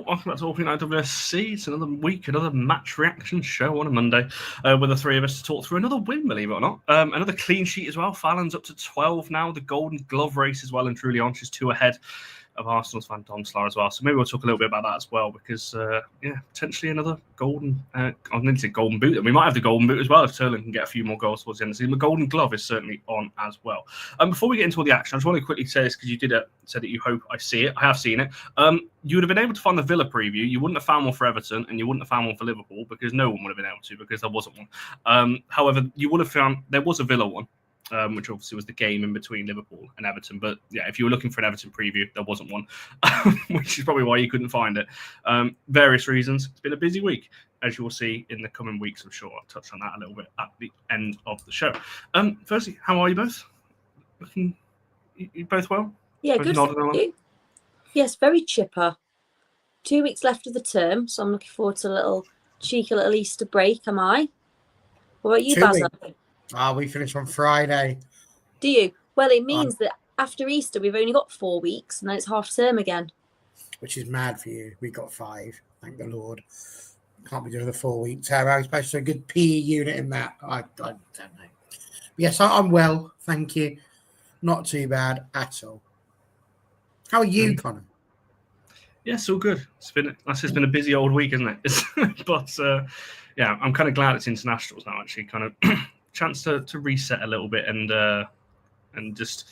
welcome back to allforunitedwfc. It's another week, another match reaction show on a Monday with the three of us to talk through another win, believe it or not. Another clean sheet as well. Fallon's up to 12 now. The Golden Glove race as well, and truly on, she's 2 ahead of Arsenal's Van Domslar as well. So maybe we'll talk a little bit about that as well, because potentially another golden, I'm going to say golden boot, and we might have the golden boot as well if Turlin can get a few more goals towards the end of the season. The Golden Glove is certainly on as well. Before we get into all the action, I just want to quickly say this, because you did say that you hope I see it. I have seen it. You would have been able to find the Villa preview. You wouldn't have found one for Everton, and you wouldn't have found one for Liverpool, because no one would have been able to, because there wasn't one. However, you would have found there was a Villa one, which obviously was the game in between Liverpool and Everton. But yeah, if you were looking for an Everton preview, there wasn't one, which is probably why you couldn't find it. Various reasons. It's been a busy week, as you will see in the coming weeks, I'm sure. I'll touch on that a little bit at the end of the show. Firstly, how are you both? You both well? Yeah, both good. Thank you. Yes, very chipper. 2 weeks left of the term, so I'm looking forward to a cheeky little Easter break, am I? What about you, Basil? We finish on Friday. Do you? Well, it means that after Easter, we've only got 4 weeks, and then it's half term again. Which is mad for you. We got 5, thank the Lord. Can't be doing the 4 week term. I was supposed to a good PE unit in that. I don't know. Yes, I'm well, thank you. Not too bad at all. How are you, Connor? Yes, all good. It's been a busy old week, isn't it? But yeah, I'm kind of glad it's internationals now. Actually, kind of chance to reset a little bit and just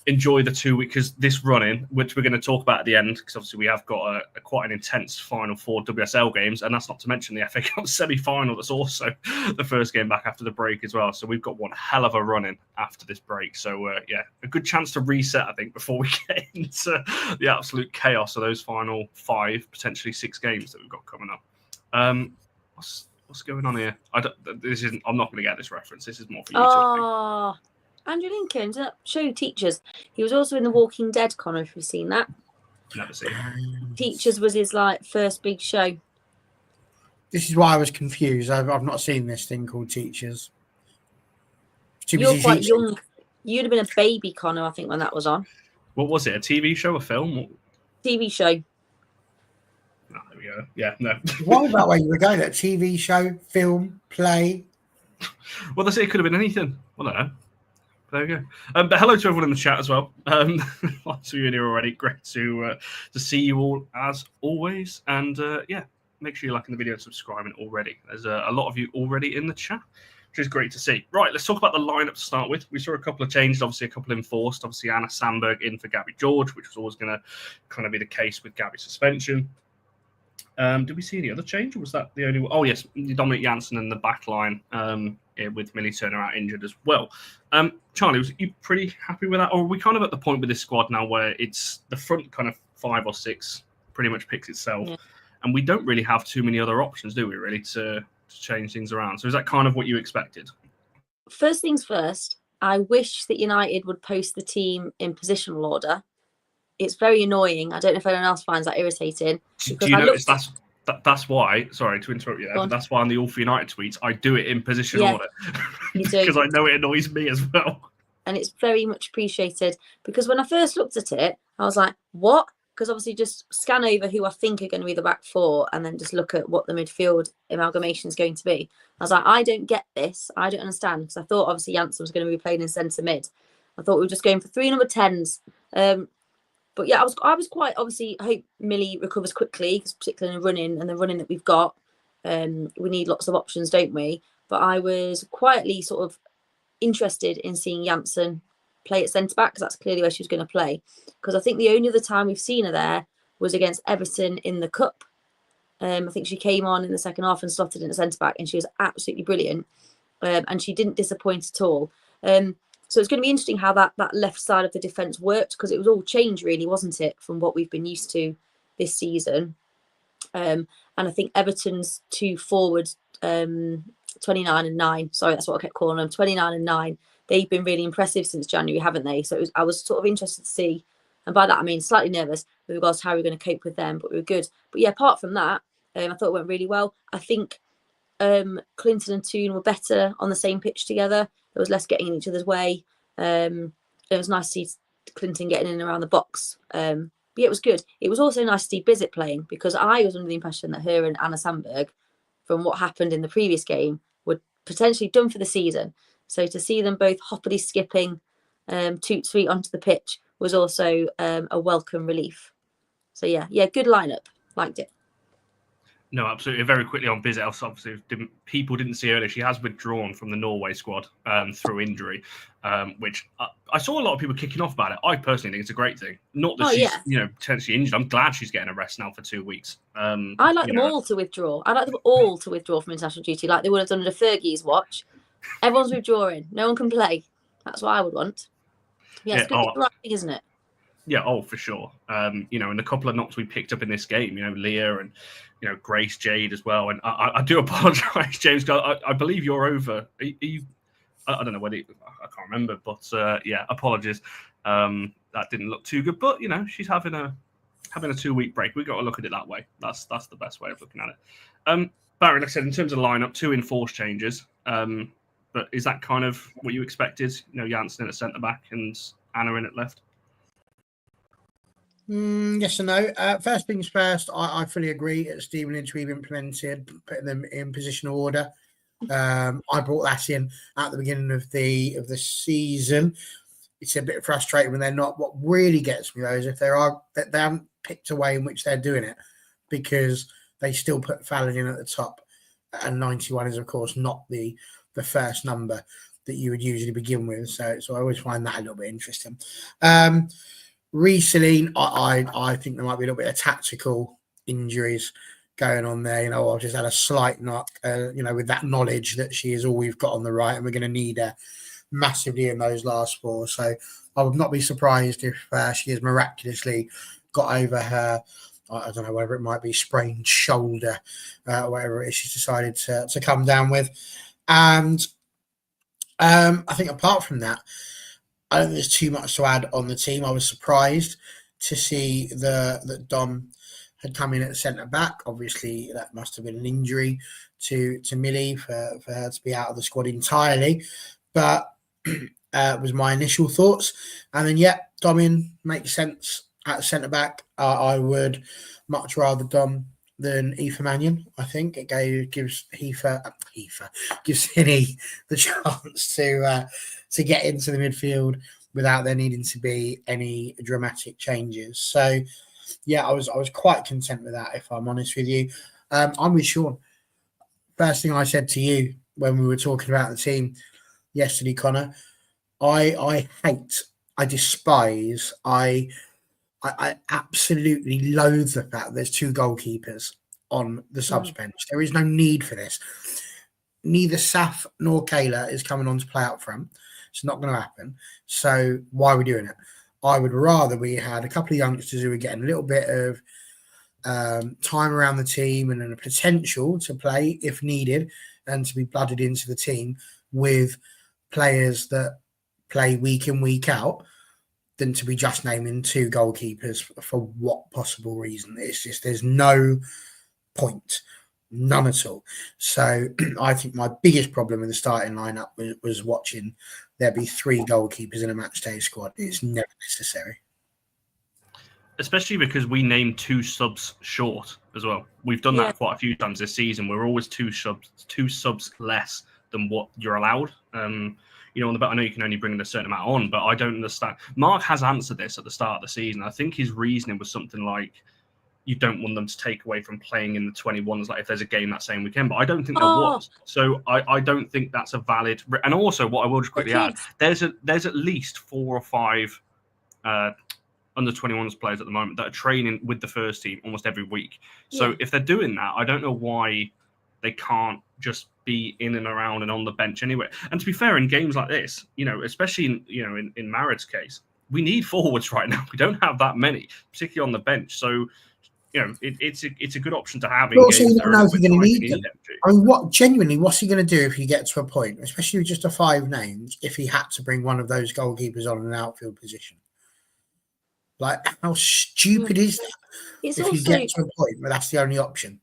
enjoy the 2 weeks, because this run-in, which we're going to talk about at the end, because obviously we have got quite an intense final 4 WSL games, and that's not to mention the FA Cup semi-final. That's also the first game back after the break as well. So we've got one hell of a run-in after this break. So yeah, a good chance to reset, I think, before we get into the absolute chaos of those final 5, potentially 6 games that we've got coming up. What's going on here? I'm not going to get this reference. This is more for you two, I think. Andrew Lincoln, show Teachers. He was also in The Walking Dead, Connor, if you've seen that. Never seen it. Teachers was his first big show. This is why I was confused. I've not seen this thing called Teachers. You're quite young. You'd have been a baby, Connor, I think, when that was on. What was it? A TV show, a film? TV show. Oh, there we go. Yeah, no. What about where you were going? A TV show, film, play? Well, they say it could have been anything. Well, I don't know. There we go. But hello to everyone in the chat as well. Lots of you in here already. Great to see you all as always. And yeah, make sure you're liking the video and subscribing already. There's a lot of you already in the chat, which is great to see. Right, let's talk about the lineup to start with. We saw a couple of changes, obviously a couple enforced. Obviously, Anna Sandberg in for Gabby George, which was always going to kind of be the case with Gabby's suspension. Did we see any other change, or was that the only one? Oh, yes, Dominic Janssen in the back line with Millie Turner out injured as well. Charlie, was you pretty happy with that? Or are we kind of at the point with this squad now where it's the front kind of 5 or 6 pretty much picks itself, and we don't really have too many other options, do we, really, to change things around? So is that kind of what you expected? First things first, I wish that United would post the team in positional order. It's very annoying. I don't know if anyone else finds that irritating. Do you notice that's why, sorry to interrupt you there, but that's why on the All for United tweets, I do it in position order. Because I know it annoys me as well. And it's very much appreciated, because when I first looked at it, I was like, what? Because obviously just scan over who I think are going to be the back 4 and then just look at what the midfield amalgamation is going to be. I was like, I don't get this. I don't understand, because I thought obviously Janssen was going to be playing in centre mid. I thought we were just going for 3 number 10s. But yeah, I was quite, obviously, I hope Millie recovers quickly, because particularly in the running that we've got, we need lots of options, don't we? But I was quietly sort of interested in seeing Janssen play at centre-back, because that's clearly where she was going to play. Because I think the only other time we've seen her there was against Everton in the Cup. I think she came on in the second half and slotted in at centre-back, and she was absolutely brilliant. And she didn't disappoint at all. So it's going to be interesting how that left side of the defence worked, because it was all change, really, wasn't it, from what we've been used to this season. And I think Everton's 2 forwards, 29 and 9, sorry, that's what I kept calling them, 29 and 9, they've been really impressive since January, haven't they? So I was sort of interested to see, and by that I mean slightly nervous with regards to how we're going to cope with them, but we were good. But yeah, apart from that, I thought it went really well. I think Clinton and Toon were better on the same pitch together. There was less getting in each other's way. It was nice to see Clinton getting in and around the box But yeah, it was good. It was also nice to see Bizet playing, because I was under the impression that her and Anna Sandberg, from what happened in the previous game, were potentially done for the season. So to see them both hoppity skipping toot sweet onto the pitch was also a welcome relief. So yeah, good lineup. Liked it. No, absolutely. Very quickly on Bizet, obviously, people didn't see earlier. She has withdrawn from the Norway squad through injury, which I saw a lot of people kicking off about it. I personally think it's a great thing. Not that she's potentially injured. I'm glad she's getting a rest now for 2 weeks. I like them all to withdraw. I like them all to withdraw from international duty, like they would have done under Fergie's watch. Everyone's withdrawing. No one can play. That's what I would want. Yeah, it's good. It's the right thing, isn't it? Yeah, for sure. And a couple of knocks we picked up in this game, Leah and, Grace Jade as well. And I do apologise, James. I believe you're over. Are you, I don't know whether I can't remember, but apologies. That didn't look too good, but she's having a 2-week break. We've got to look at it that way. That's the best way of looking at it. Barry, like I said, in terms of lineup, 2 enforced changes. But is that kind of what you expected? Janssen at centre back and Anna in at left. Yes and no. First things first, I fully agree. It's Stevenage we've implemented, putting them in positional order. I brought that in at the beginning of the season. It's a bit frustrating when they're not. What really gets me though is if they haven't picked a way in which they're doing it, because they still put Fallon in at the top, and 91 is of course not the first number that you would usually begin with. So I always find that a little bit interesting. Celine, I think there might be a little bit of tactical injuries going on there. I've just had a slight knock, with that knowledge that she is all we've got on the right, and we're going to need her massively in those last 4. So I would not be surprised if she has miraculously got over her, I don't know, whether it might be sprained shoulder, or whatever it is she's decided to come down with. And I think apart from that, I don't think there's too much to add on the team. I was surprised to see that Dom had come in at centre back. Obviously, that must have been an injury to Millie for her to be out of the squad entirely. But was my initial thoughts. And then, Dom in makes sense at centre back. I would much rather Dom than Aoife Mannion. I think it gives Hinny the chance to get into the midfield without there needing to be any dramatic changes. So, I was quite content with that, if I'm honest with you. I'm with Sean. First thing I said to you when we were talking about the team yesterday, Connor, I hate, I despise, I absolutely loathe the fact there's 2 goalkeepers on the subs bench. There is no need for this. Neither Saf nor Kayla is coming on to play up front. It's not going to happen. So why are we doing it? I would rather we had a couple of youngsters who were getting a little bit of time around the team and then a potential to play if needed and to be blooded into the team with players that play week in, week out, than to be just naming 2 goalkeepers for what possible reason. It's just, there's no point. None at all. So I think my biggest problem with the starting lineup was watching there be 3 goalkeepers in a match day squad. It's never necessary. Especially because we named 2 subs short as well. We've done that quite a few times this season. We're always 2 subs less than what you're allowed. On the bet, I know you can only bring in a certain amount on, but I don't understand. Mark has answered this at the start of the season. I think his reasoning was something like, you don't want them to take away from playing in the 21s, like if there's a game that same weekend. But I don't think there was. So I don't think that's a valid. And also, what I will just quickly add, there's at least 4 or 5 under 21s players at the moment that are training with the first team almost every week. So if they're doing that, I don't know why they can't just be in and around and on the bench anyway. And to be fair, in games like this, especially in Marad's case, we need forwards right now. We don't have that many, particularly on the bench. So it's a good option to have. Also, you don't know if you're going to need them. I mean, what's he going to do if he gets to a point, especially with just 5 names, if he had to bring one of those goalkeepers on an outfield position? Like, how stupid is that? It's if also, you get to a point where that's the only option.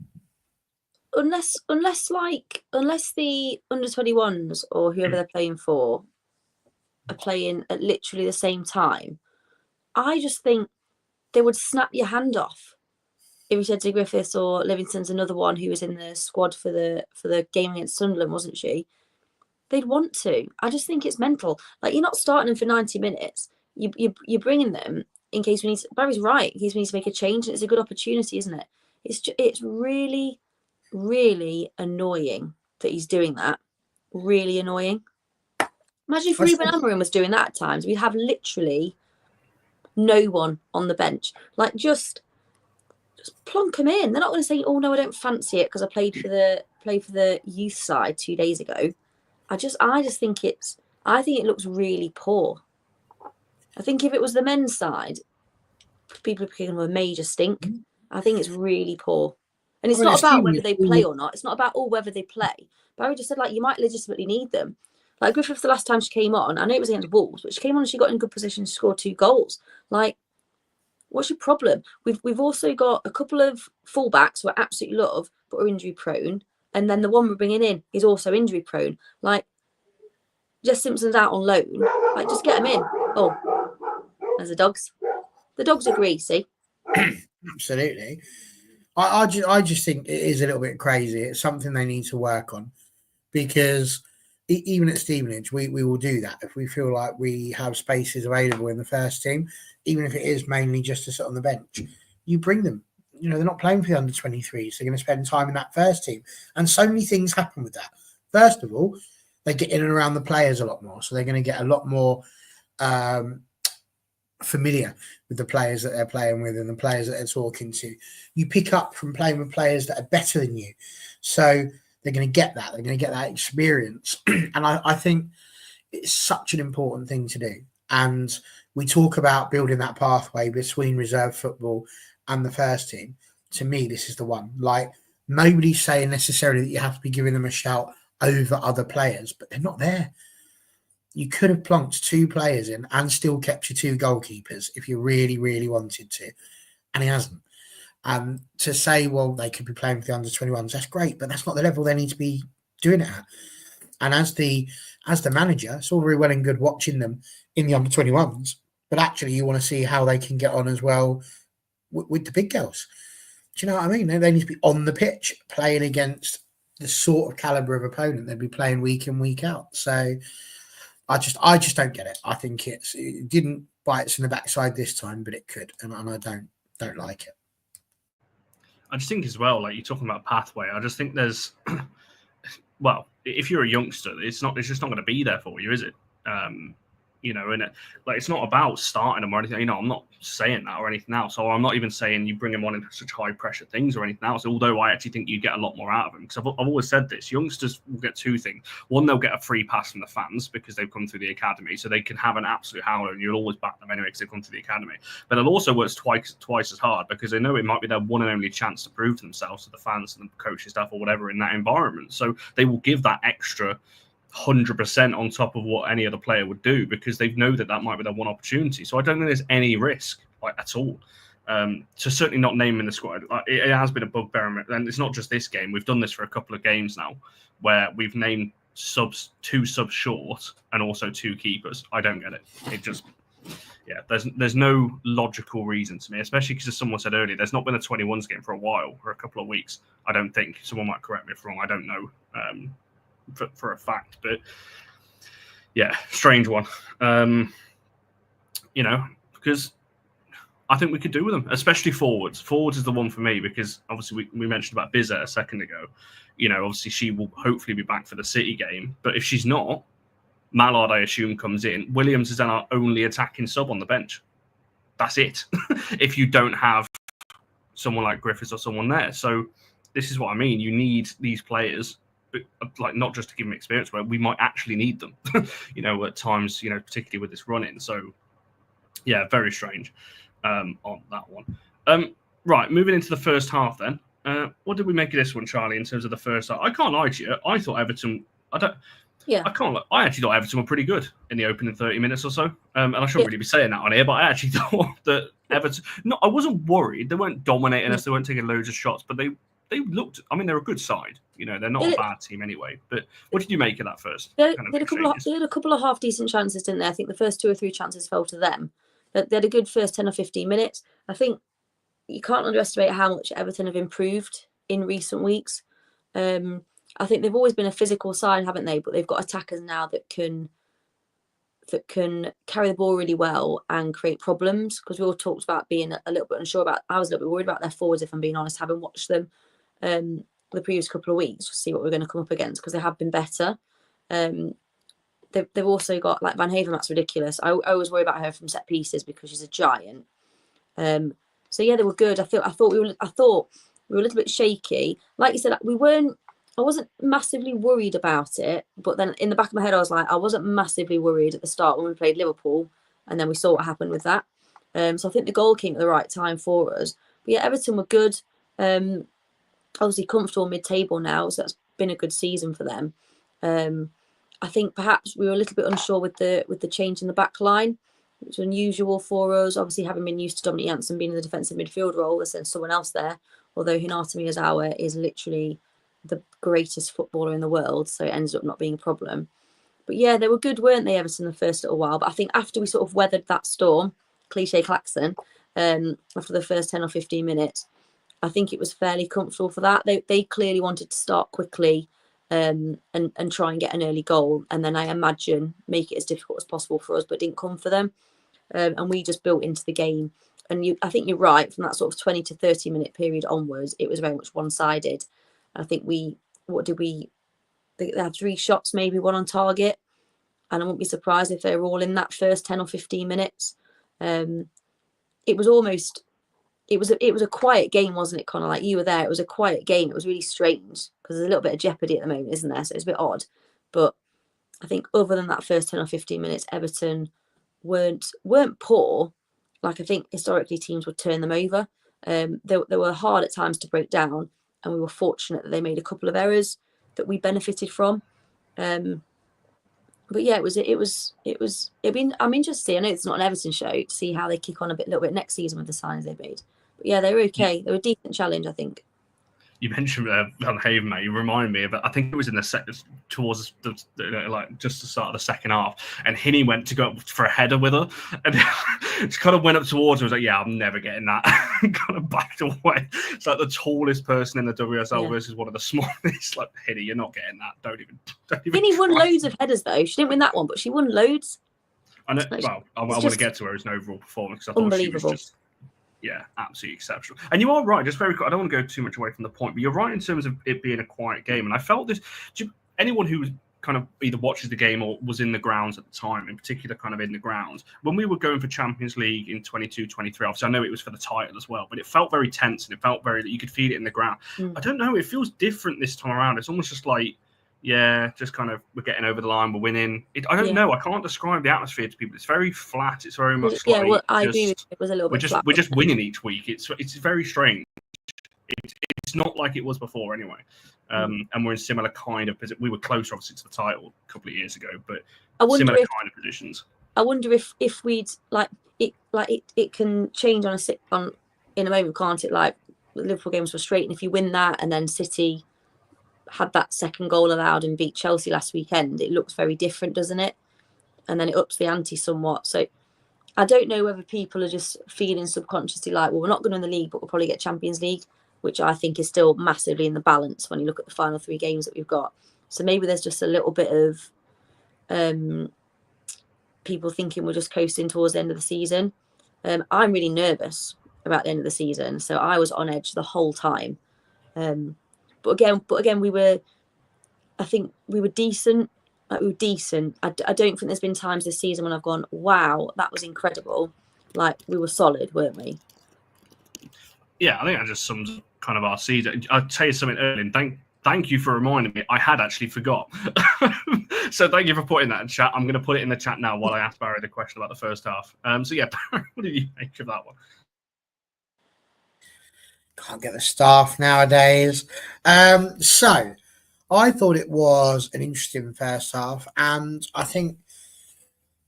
Unless the under 21s or whoever they're playing for are playing at literally the same time, I just think they would snap your hand off if you said to Griffiths or Livingston's another one who was in the squad for the game against Sunderland, wasn't she? They'd want to. I just think it's mental. Like, you're not starting them for 90 minutes. You're bringing them in case we need to, Barry's right, in case we need to make a change, and it's a good opportunity, isn't it? It's really, really annoying that he's doing that. Really annoying. Imagine if Ruben Amorim was doing that at times. We'd have literally no one on the bench. Like, just plonk them in. They're not going to say, "Oh no, I don't fancy it because I played for the youth side 2 days ago." I just think it looks really poor. I think if it was the men's side, people are picking them a major stink. I think it's really poor. And it's not about whether they play or not. It's not about whether they play. Barry just said, like, you might legitimately need them. Like, Griffiths, the last time she came on, I know it was against Wolves, but she came on and she got in good position to score 2 goals. Like, what's your problem? We've also got a couple of fullbacks who I absolutely love, but are injury prone. And then the one we're bringing in is also injury prone. Like, Jess Simpson's out on loan. Like, just get him in. Oh, there's the dogs. The dogs are greasy. Absolutely. I just think it is a little bit crazy. It's something they need to work on, because even at Stevenage, we will do that if we feel like we have spaces available in the first team, even if it is mainly just to sit on the bench. You bring them. You know, they're not playing for the under-23s. So they're going to spend time in that first team. And so many things happen with that. First of all, they get in and around the players a lot more. So they're going to get a lot more familiar with the players that they're playing with and the players that they're talking to. You pick up from playing with players that are better than you. So they're going to get that. They're going to get that experience. And I think it's such an important thing to do. And we talk about building that pathway between reserve football and the first team. To me, this is the one. Like, nobody's saying necessarily that you have to be giving them a shout over other players, but they're not there. You could have plonked 2 players in and still kept your 2 goalkeepers if you really, really wanted to. And he hasn't. To say, well, they could be playing for the under-21s, that's great, but that's not the level they need to be doing it at. And as the manager, it's all very well and good watching them in the under-21s, but actually you want to see how they can get on as well with the big girls. Do you know what I mean? They need to be on the pitch playing against the sort of caliber of opponent they'd be playing week in, week out. So I just don't get it. I think it didn't bite us in the backside this time, but it could, and I don't like it. I just think as well, like, you're talking about pathway. I just think there's, well, if you're a youngster, it's just not going to be there for you, is it? You know, and it's not about starting them or anything. You know, I'm not saying that or anything else. Or I'm not even saying you bring them on in such high pressure things or anything else. Although I actually think you get a lot more out of them, because I've always said this: youngsters will get 2 things. One, they'll get a free pass from the fans because they've come through the academy, so they can have an absolute howler, and you'll always back them anyway because they've come through the academy. But it also works twice as hard because they know it might be their one and only chance to prove to themselves, to the fans and the coaching staff or whatever in that environment. So they will give that extra 100% on top of what any other player would do, because they know that might be their one opportunity. So I don't think there's any risk, like, at all. So certainly not naming the squad. It has been a bugbear, and it's not just this game. We've done this for a couple of games now, where we've named 2 subs short and also 2 keepers. I don't get it. It just, yeah, there's no logical reason to me, especially because, as someone said earlier, there's not been a 21s game for a while, for a couple of weeks. I don't think. Someone might correct me if wrong. I don't know. For a fact, but yeah, strange one. You know, because I think we could do with them, especially forwards. Forwards is the one for me, because obviously we mentioned about Bizet a second ago. You know, obviously she will hopefully be back for the City game, but if she's not, Mallard, I assume, comes in. Williams is then our only attacking sub on the bench. That's it. If you don't have someone like Griffiths or someone there. So this is what I mean. You need these players, like, not just to give them experience, where we might actually need them, you know, at times, you know, particularly with this run-in. So, yeah, very strange on that one. Right, moving into the first half then. What did we make of this one, Charlie, in terms of the first half? I can't lie to you. I thought Everton... I actually thought Everton were pretty good in the opening 30 minutes or so. And I shouldn't really be saying that on here, but I actually thought that Everton... No, I wasn't worried. They weren't dominating us. They weren't taking loads of shots, but they looked... I mean, they're a good side. You know, they're not a bad team anyway. But what did you make of that first? They had a couple of half-decent chances, didn't they? I think the first 2 or 3 chances fell to them. They had a good first 10 or 15 minutes. I think you can't underestimate how much Everton have improved in recent weeks. I think they've always been a physical side, haven't they? But they've got attackers now that can carry the ball really well and create problems, because we all talked about being a little bit unsure about. I was a little bit worried about their forwards, if I'm being honest, having watched them the previous couple of weeks to see what we're going to come up against, because they have been better. They've also got like Van Havermaet's ridiculous. I always worry about her from set pieces because she's a giant. So yeah, they were good. I thought we were a little bit shaky. Like you said, I wasn't massively worried about it, but then in the back of my head, I was like, I wasn't massively worried at the start when we played Liverpool, and then we saw what happened with that. So I think the goal came at the right time for us. But yeah, Everton were good. Obviously comfortable mid-table now, so that's been a good season for them. I think perhaps we were a little bit unsure with the change in the back line, which was unusual for us. Obviously, having been used to Dominic Janssen being in the defensive midfield role, there's someone else there. Although Hinata Miyazawa is literally the greatest footballer in the world, so it ends up not being a problem. But yeah, they were good, weren't they, Everton, the first little while? But I think after we sort of weathered that storm, cliche klaxon, after the first 10 or 15 minutes, I think it was fairly comfortable for that. They clearly wanted to start quickly and try and get an early goal, and then I imagine make it as difficult as possible for us, but it didn't come for them. And we just built into the game. And I think you're right, from that sort of 20 to 30 minute period onwards, it was very much one-sided. I think they had 3 shots, maybe 1 on target. And I wouldn't be surprised if they were all in that first 10 or 15 minutes. It was a quiet game, wasn't it, Connor? Like, you were there. It was a quiet game. It was really strange because there's a little bit of jeopardy at the moment, isn't there? So it's a bit odd. But I think other than that first 10 or 15 minutes, Everton weren't poor. Like, I think historically teams would turn them over. They were hard at times to break down, and we were fortunate that they made a couple of errors that we benefited from. But yeah, I'm interested to see. I know it's not an Everton show, to see how they kick on a little bit next season with the signings they made. But yeah, they were okay. They were a decent challenge, I think. You mentioned Van Havermaet. You remind me of it. I think it was in the towards like just the start of the second half, and Hinney went to go for a header with her, and she kind of went up towards her. Was like, "Yeah, I'm never getting that." Kind of backed away. It's like the tallest person in the WSL versus one of the smallest. Like, Hinney, you're not getting that. Don't even. Hinney won loads of headers though. She didn't win that one, but she won loads. I know. Well, I want to get to her as an overall performance, because I thought she was just. Yeah, absolutely exceptional. And you are right, just very quick. I don't want to go too much away from the point, but you're right in terms of it being a quiet game. And I felt this, anyone who kind of either watches the game or was in the grounds at the time, in particular kind of in the grounds, when we were going for Champions League in 22-23, obviously I know it was for the title as well, but it felt very tense, and it felt that you could feel it in the ground. I don't know, it feels different this time around. It's almost just like, yeah, just kind of we're getting over the line, we're winning. I don't know. I can't describe the atmosphere to people. It's very flat. It's very much like well, I agree with you. It was a little bit flat. We're just winning each week. It's very strange. It's not like it was before anyway. And we're in similar kind of position. We were closer, obviously, to the title a couple of years ago, but similar kind of positions. I wonder if we'd it can change in a moment, can't it? Like, the Liverpool games were straight, and if you win that, and then City had that second goal allowed and beat Chelsea last weekend, it looks very different, doesn't it? And then it ups the ante somewhat. So I don't know whether people are just feeling subconsciously like, well, we're not going to win the league, but we'll probably get Champions League, which I think is still massively in the balance when you look at the final 3 games that we've got. So maybe there's just a little bit of people thinking we're just coasting towards the end of the season. I'm really nervous about the end of the season, so I was on edge the whole time. But again, I think we were decent. Like, we were decent. I don't think there's been times this season when I've gone, wow, that was incredible. Like, we were solid, weren't we? Yeah, I think that just sums up kind of our season. I'll tell you something, Erling. Thank you for reminding me. I had actually forgot. So thank you for putting that in chat. I'm going to put it in the chat now while I ask Barry the question about the first half. So yeah, Barry, what did you make of that one? Can't get the staff nowadays. So I thought it was an interesting first half, and I think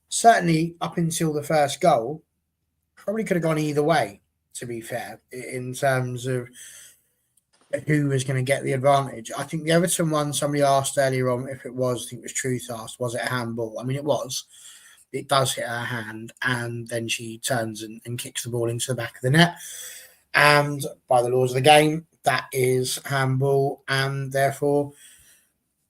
certainly up until the first goal, probably could have gone either way, to be fair, in terms of who was going to get the advantage. I think the Everton one, somebody asked earlier on if it was, I think it was Truth asked, was it a handball? I mean, it was. it does hit her hand, and then she turns and kicks the ball into the back of the net. And by the laws of the game, that is handball and therefore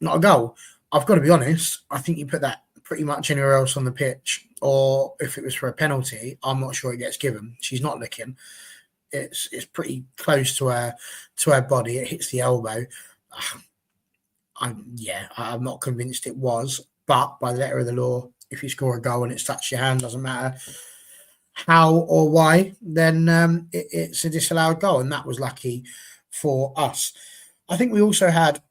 not a goal. I've got to be honest, I think you put that pretty much anywhere else on the pitch, or if it was for a penalty, I'm not sure it gets given. She's not looking. It's pretty close to her body. It hits the elbow. I'm not convinced it was, but by the letter of the law, if you score a goal and it's touched your hand, doesn't matter how or why, then it's a disallowed goal, and that was lucky for us. I think we also had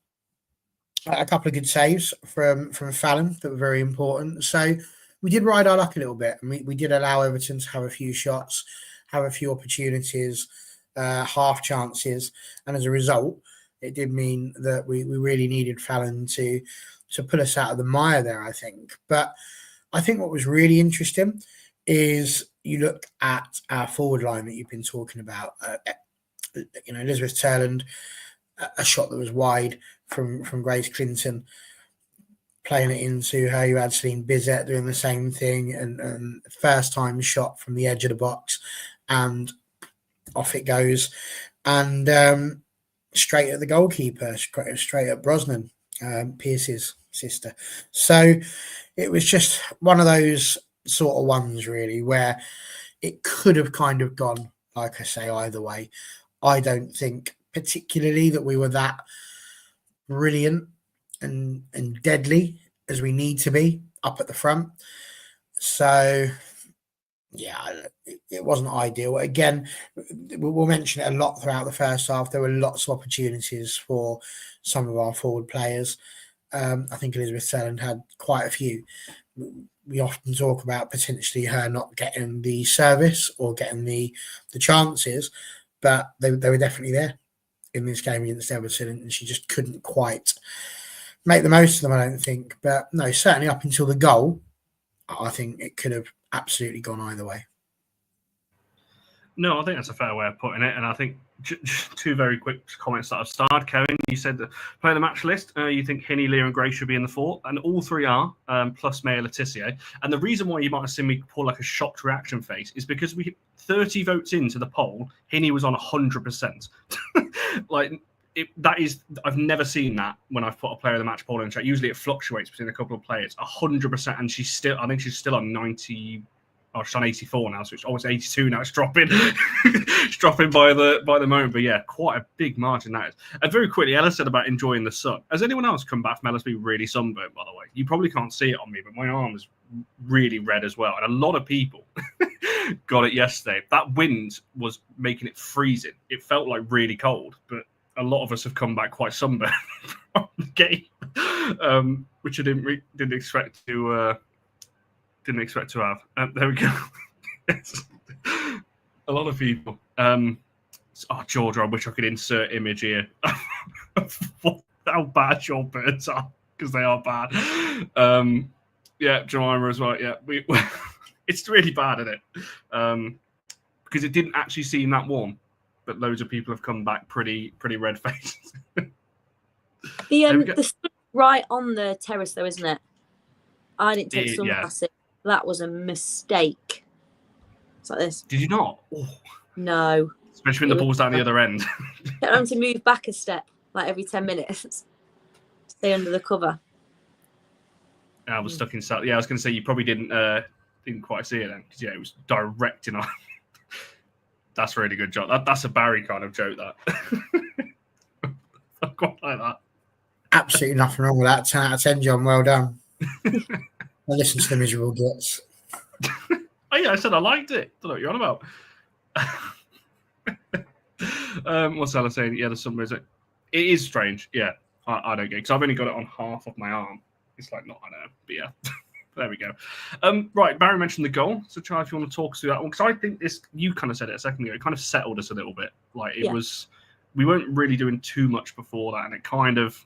a couple of good saves from Fallon that were very important. So we did ride our luck a little bit, and we did allow Everton to have a few shots, have a few opportunities, half chances, and as a result, it did mean that we really needed Fallon to pull us out of the mire there, I think. But I think what was really interesting is you look at our forward line that you've been talking about. Elizabeth Turland, a shot that was wide from Grace Clinton, playing it into her. You had Celine Bizet doing the same thing, and first time shot from the edge of the box, and off it goes, and straight at the goalkeeper, straight at Brosnan, Pierce's sister. So it was just one of those sort of ones, really, where it could have kind of gone, like I say, either way. I don't think particularly that we were that brilliant and deadly as we need to be up at the front. So, yeah, it wasn't ideal. Again, we'll mention it a lot throughout the first half. There were lots of opportunities for some of our forward players. I think Elizabeth Turland had quite a few. We often talk about potentially her not getting the service or getting the chances, but they were definitely there in this game against Everton, and she just couldn't quite make the most of them, I don't think. But no, certainly up until the goal, I think it could have absolutely gone either way. No, I think that's a fair way of putting it. And I think two very quick comments that I've started. Kevin, you said that play the match list. You think Hinny, Leah, and Gray should be in the four, and all three are, plus Maya Letitia. And the reason why you might have seen me pull like a shocked reaction face is because we 30 votes into the poll, Hinny was on 100%. I've never seen that when I've put a player of the match poll in chat. Usually it fluctuates between a couple of players. 100%, and I think she's still on 90. Oh, she's on 84 now, so it's almost 82 now. It's dropping, it's dropping by the moment. But yeah, quite a big margin that is. And very quickly, Ella said about enjoying the sun. Has anyone else come back from LSB really sunburned? By the way, you probably can't see it on me, but my arm is really red as well, and a lot of people got it yesterday. That wind was making it freezing. It felt like really cold, but a lot of us have come back quite sunburned from the game, which I didn't expect to. Didn't expect to have. There we go. Yes. A lot of people. Georgia, I wish I could insert image here. How bad your birds are, because they are bad. Jemima as well. Yeah, it's really bad, isn't it? Because it didn't actually seem that warm, but loads of people have come back pretty red faced. The sun right on the terrace, though, isn't it? I didn't take sunglasses. Yeah. That was a mistake. It's like this. Did you not? Oh. No. Especially when the ball's down the other end. Get them to move back a step, like every 10 minutes. Stay under the cover. I was stuck inside. Yeah, I was going to say you probably didn't quite see it then, because it was direct in. That's a really good joke. That's a Barry kind of joke. That. I quite like that. Absolutely nothing wrong with that. 10 out of 10, John. Well done. I listened to the miserable gits. Oh yeah, I said I liked it. Don't know what you're on about. What's Ella saying? Yeah, there's some music. It is strange. Yeah, I don't get it, because I've only got it on half of my arm. It's like not, I know, but yeah. There we go. Right, Barry mentioned the goal. So, Charlie, if you want to talk us through that one, because I think you kind of said it a second ago. It kind of settled us a little bit. Like it was, we weren't really doing too much before that, and it kind of.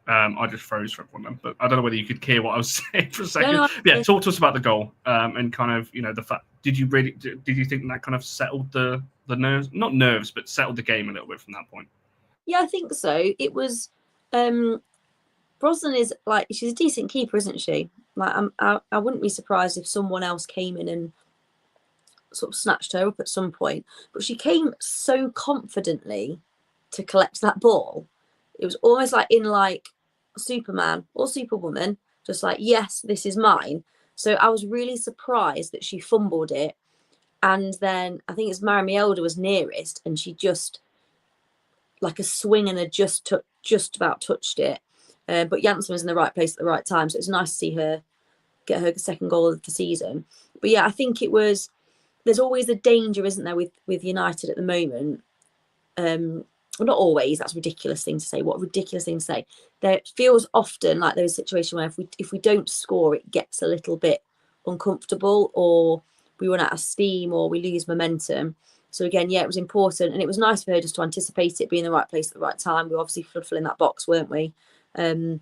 I just froze for everyone, but I don't know whether you could hear what I was saying for a second. No. Yeah, talk to us about the goal and kind of the fact. Did you think that kind of settled the nerves? Not nerves, but settled the game a little bit from that point. Yeah, I think so. It was probably Brosnan is like, she's a decent keeper, isn't she? Like, I wouldn't be surprised if someone else came in and sort of snatched her up at some point. But she came so confidently to collect that ball. It was almost like in like Superman or Superwoman, just like, yes, this is mine. So I was really surprised that she fumbled it. And then I think it's Mary Elder was nearest, and she just, like a swing and had just about touched it. But Janssen was in the right place at the right time. So it's nice to see her get her second goal of the season. But yeah, I think it was, there's always a danger, isn't there, with United at the moment. Well, not always, that's a ridiculous thing to say. What a ridiculous thing to say. There feels often like there's a situation where if we don't score, it gets a little bit uncomfortable, or we run out of steam, or we lose momentum. So again, yeah, it was important, and it was nice for her just to anticipate it, be in the right place at the right time. We were obviously filling that box, weren't we? And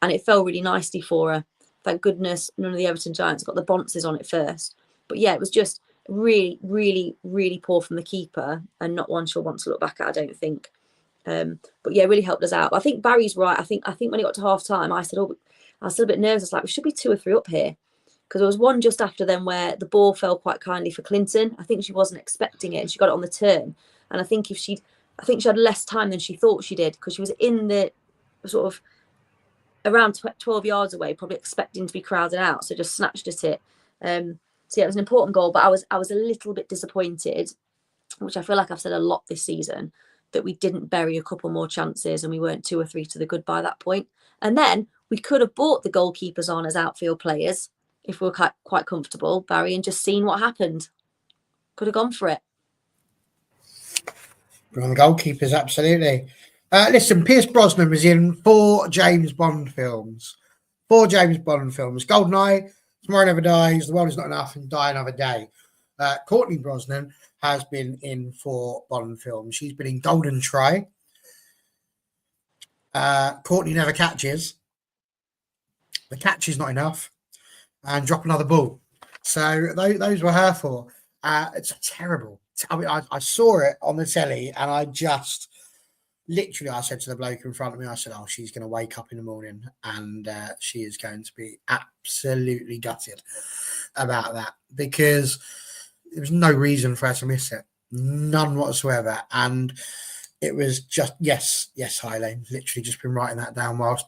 it fell really nicely for her. Thank goodness none of the Everton Giants got the bonces on it first. But yeah, it was just really, really, really poor from the keeper, and not one she'll want to look back at, I don't think. But yeah, really helped us out. But I think Barry's right. I think when it got to half time, I said, oh, I was still a bit nervous. I was like, we should be 2 or 3 up here. Because there was one just after them where the ball fell quite kindly for Clinton. I think she wasn't expecting it, and she got it on the turn. And I think she had less time than she thought she did, because she was in the sort of around 12 yards away, probably expecting to be crowded out. So just snatched at it. So yeah, it was an important goal, but I was a little bit disappointed, which I feel like I've said a lot this season, that we didn't bury a couple more chances and we weren't 2 or 3 to the good by that point. And then we could have bought the goalkeepers on as outfield players if we were quite comfortable, Barry, and just seen what happened. Could have gone for it. On the goalkeepers, absolutely. Listen, Pierce Brosnan was in 4 James Bond films. 4 James Bond films. GoldenEye, Tomorrow Never Dies, The World Is Not Enough, and Die Another Day. Courtney Brosnan has been in 4 Bond films. She's been in Golden Try. Courtney Never Catches. The Catch Is Not Enough. And Drop Another Ball. So those were her 4. It's terrible. I mean, I saw it on the telly, and I just literally, I said to the bloke in front of me, I said, oh, she's going to wake up in the morning and she is going to be absolutely gutted about that, because there was no reason for her to miss it. None whatsoever. And it was just, yes, hi, Lane. Literally just been writing that down whilst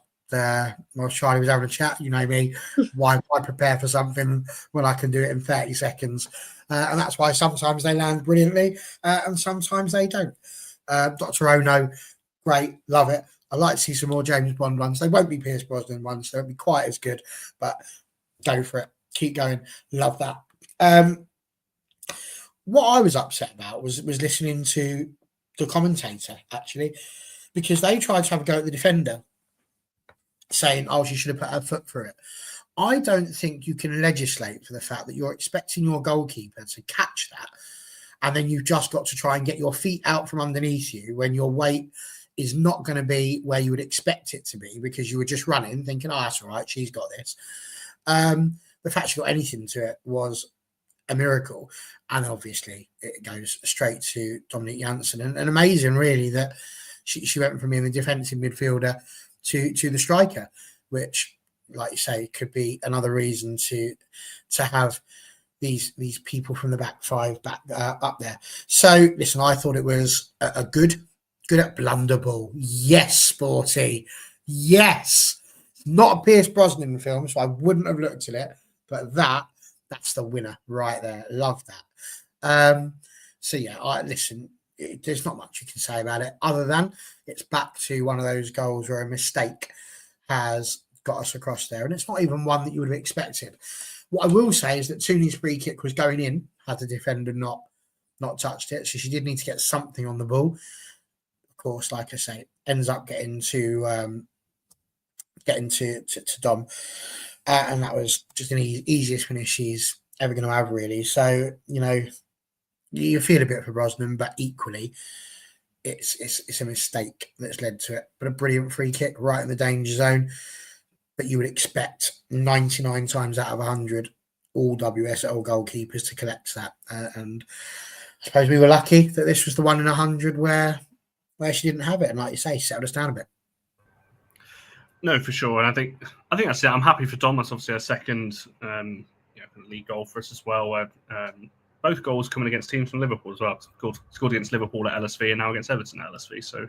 Charlie was having a chat. You know me, why prepare for something when I can do it in 30 seconds? And that's why sometimes they land brilliantly and sometimes they don't. Dr. Ono, great, love it. I'd like to see some more James Bond ones. They won't be Pierce Brosnan ones, so they won't be quite as good, but go for it. Keep going. Love that. What I was upset about was listening to the commentator, actually, because they tried to have a go at the defender, saying, oh, she should have put her foot through it. I don't think you can legislate for the fact that you're expecting your goalkeeper to catch that, and then you've just got to try and get your feet out from underneath you when your weight is not going to be where you would expect it to be, because you were just running thinking, oh, that's all right, she's got this. The fact she got anything to it was a miracle. And obviously it goes straight to Dominic Janssen. And amazing, really, that she went from being the defensive midfielder to the striker, which, like you say, could be another reason to have these people from the back 5 back up there. So listen, I thought it was a good at blunderball. Yes, Sporty. Yes. Not a Pierce Brosnan film, so I wouldn't have looked at it, but that's the winner right there. Love that. So yeah, listen, there's not much you can say about it other than it's back to one of those goals where a mistake has got us across there, and it's not even one that you would have expected. What I will say is that Tooney's free kick was going in had the defender not touched it, so she did need to get something on the ball. Of course, like I say, ends up getting to Dom, and that was just an easiest finish she's ever going to have, really. So you feel a bit for Brosnan, but equally, it's a mistake that's led to it. But a brilliant free kick right in the danger zone. But you would expect 99 times out of 100 all WSL goalkeepers to collect that. And I suppose we were lucky that this was the 1 in 100 where she didn't have it. And like you say, settled us down a bit. No, for sure, and I think that's it. I'm happy for Dom. That's obviously a second league goal for us as well. Where both goals coming against teams from Liverpool as well. Scored against Liverpool at LSV and now against Everton at LSV. So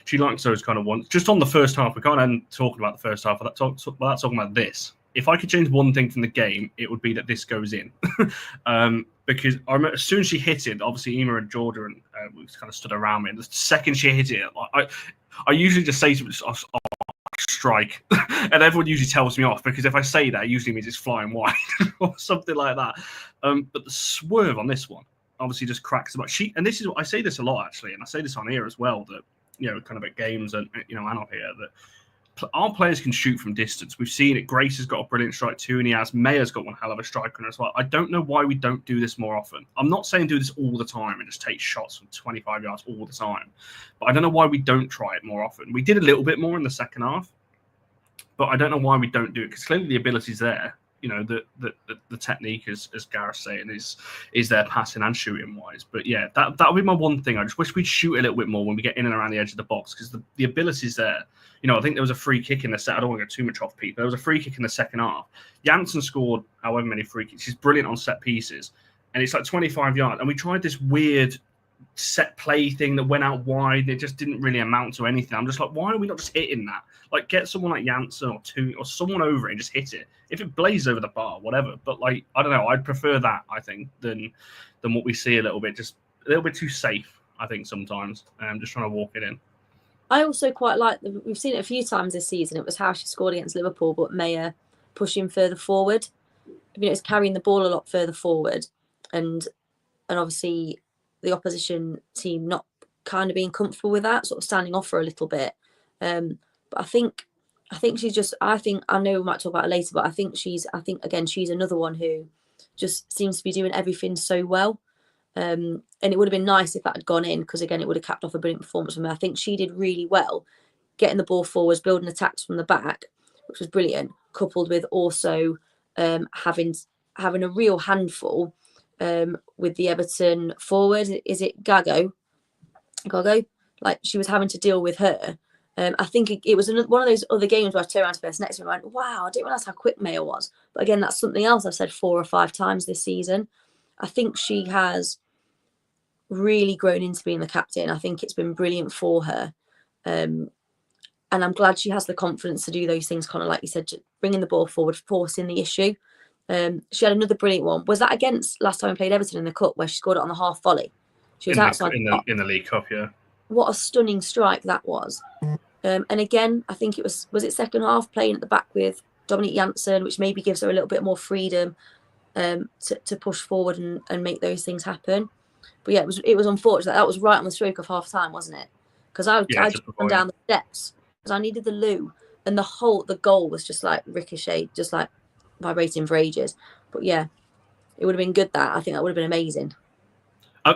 she likes those kind of ones. Just on the first half, we can't end talking about the first half without talking about this. If I could change one thing from the game, it would be that this goes in. Because I remember as soon as she hit it, obviously Ema and Jordan kind of stood around me. And the second she hit it, I usually just say to strike, and everyone usually tells me off because if I say that, it usually means it's flying wide or something like that. But the swerve on this one obviously just cracks about. And this is I say this a lot actually, and I say this on here as well that kind of at games and and on here that our players can shoot from distance. We've seen it. Grace has got a brilliant strike too, and Maya's got one hell of a strike on her as well. I don't know why we don't do this more often. I'm not saying do this all the time and just take shots from 25 yards all the time, but I don't know why we don't try it more often. We did a little bit more in the second half, but I don't know why we don't do it because clearly the ability's there. The technique, as Gareth's saying, is there passing and shooting wise. But yeah, that would be my one thing. I just wish we'd shoot a little bit more when we get in and around the edge of the box because the ability's there. I think there was a free kick in the set. I don't want to go too much off Pete. There was a free kick in the second half. Janssen scored however many free kicks. She's brilliant on set pieces, and it's like 25 yards. And we tried this weird set play thing that went out wide. And it just didn't really amount to anything. I'm just like, why are we not just hitting that? Like, get someone like Janssen or someone over it and just hit it. If it blazes over the bar, whatever. But like, I don't know. I'd prefer that, I think, than what we see a little bit. Just a little bit too safe, I think, sometimes. Just trying to walk it in. I also quite like we've seen it a few times this season. It was how she scored against Liverpool, but Maya pushing further forward. It's carrying the ball a lot further forward, and obviously the opposition team not kind of being comfortable with that, sort of standing off for a little bit. But I think she's just. I know we might talk about it later, but I think she's another one who just seems to be doing everything so well. And it would have been nice if that had gone in because again it would have capped off a brilliant performance from her. I think she did really well getting the ball forwards, building attacks from the back, which was brilliant, coupled with also having a real handful with the Everton forward. Is it Gago? Like she was having to deal with her. I think it was one of those other games where I turned around to first next to me and went, wow, I didn't realise how quick Maya was. But again, that's something else I've said 4 or 5 times this season. I think she has really grown into being the captain. I think it's been brilliant for her. And I'm glad she has the confidence to do those things, kind of like you said, bringing the ball forward, forcing the issue. She had another brilliant one. Was that against last time we played Everton in the Cup where she scored it on the half volley? She was outside in the League Cup, yeah. What a stunning strike that was. And again, I think it was it second half playing at the back with Dominique Janssen, which maybe gives her a little bit more freedom to push forward and make those things happen. But yeah, it was unfortunate. That was right on the stroke of half time, wasn't it? Because I just ran down the steps because I needed the loo, and the goal was just like ricocheted, just like vibrating for ages. But yeah, it would have been good. I think that would have been amazing.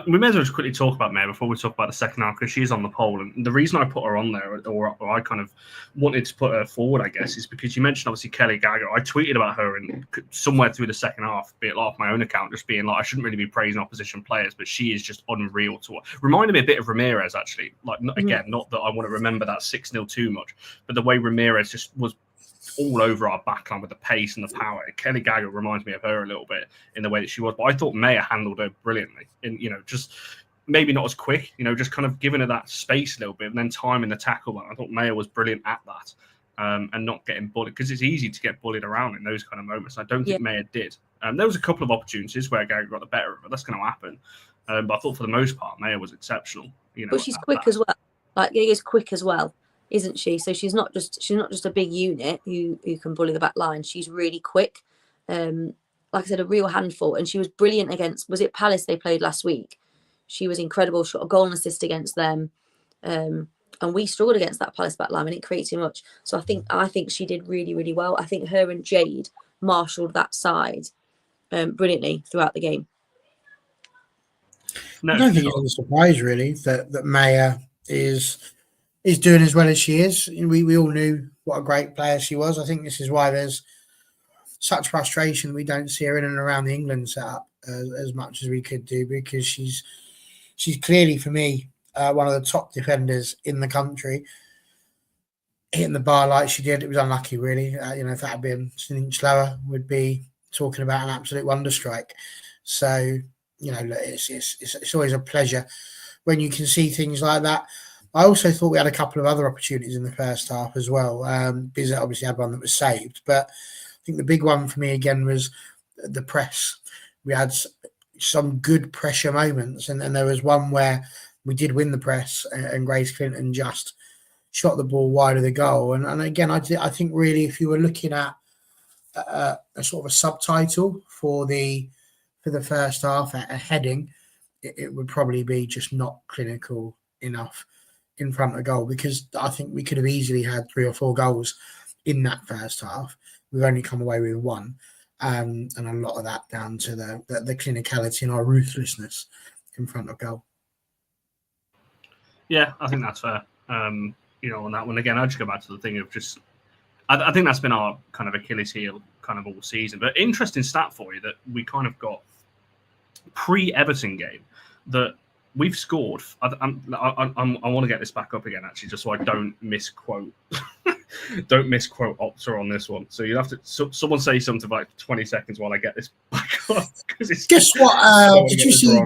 We may as well just quickly talk about Maya before we talk about the second half because she is on the poll. And the reason I put her on there, or I kind of wanted to put her forward, I guess, is because you mentioned obviously Kelly Gago. I tweeted about her and somewhere through the second half, be it off my own account, just being like, I shouldn't really be praising opposition players, but she is just unreal to watch. Reminded me a bit of Ramirez, actually. Like, again, not that I want to remember that 6-0 too much, but the way Ramirez just was all over our backline with the pace and the power. Kelly Gago reminds me of her a little bit in the way that she was, but I thought Maya handled her brilliantly. And just maybe not as quick, just kind of giving her that space a little bit and then timing the tackle. I thought Maya was brilliant at that and not getting bullied because it's easy to get bullied around in those kind of moments. I don't think Maya did. There was a couple of opportunities where Gago got the better of her. That's going to happen. But I thought for the most part, Maya was exceptional. But she's quick as well. Like Gago's quick as well, isn't she? So she's not just a big unit who can bully the back line. She's really quick. Like I said, a real handful. And she was brilliant against, was it Palace they played last week? She was incredible. Shot a goal and assist against them. And we struggled against that Palace back line and it created too much. So I think she did really, really well. I think her and Jade marshalled that side brilliantly throughout the game. No, I don't think it's a surprise really that Maya is doing as well as she is. We all knew what a great player she was. I think this is why there's such frustration we don't see her in and around the England setup as much as we could do, because she's clearly, for me, one of the top defenders in the country. hitting the bar like she did, it was unlucky, really. If that had been an inch lower, we'd be talking about an absolute wonder strike. So, it's always a pleasure when you can see things like that. I also thought we had a couple of other opportunities in the first half as well. Bizet obviously had one that was saved, but I think the big one for me again was the press. We had some good pressure moments, and then there was one where we did win the press, and Grace Clinton just shot the ball wide of the goal. And again, I think really, if you were looking at a sort of a subtitle for the first half, a heading, it would probably be just not clinical enough in front of goal, because I think we could have easily had 3 or 4 goals in that first half. We've only come away with 1, and a lot of that down to the clinicality and our ruthlessness in front of goal. Yeah, I think that's fair. On that one again, I'll just go back to the thing of just, I think that's been our kind of Achilles heel kind of all season. But interesting stat for you that we kind of got pre-Everton game that we've scored. I want to get this back up again, actually, just so I don't misquote. Don't misquote Opta on this one. So you have to someone say something for like 20 seconds while I get this back up. Guess what? Did you see?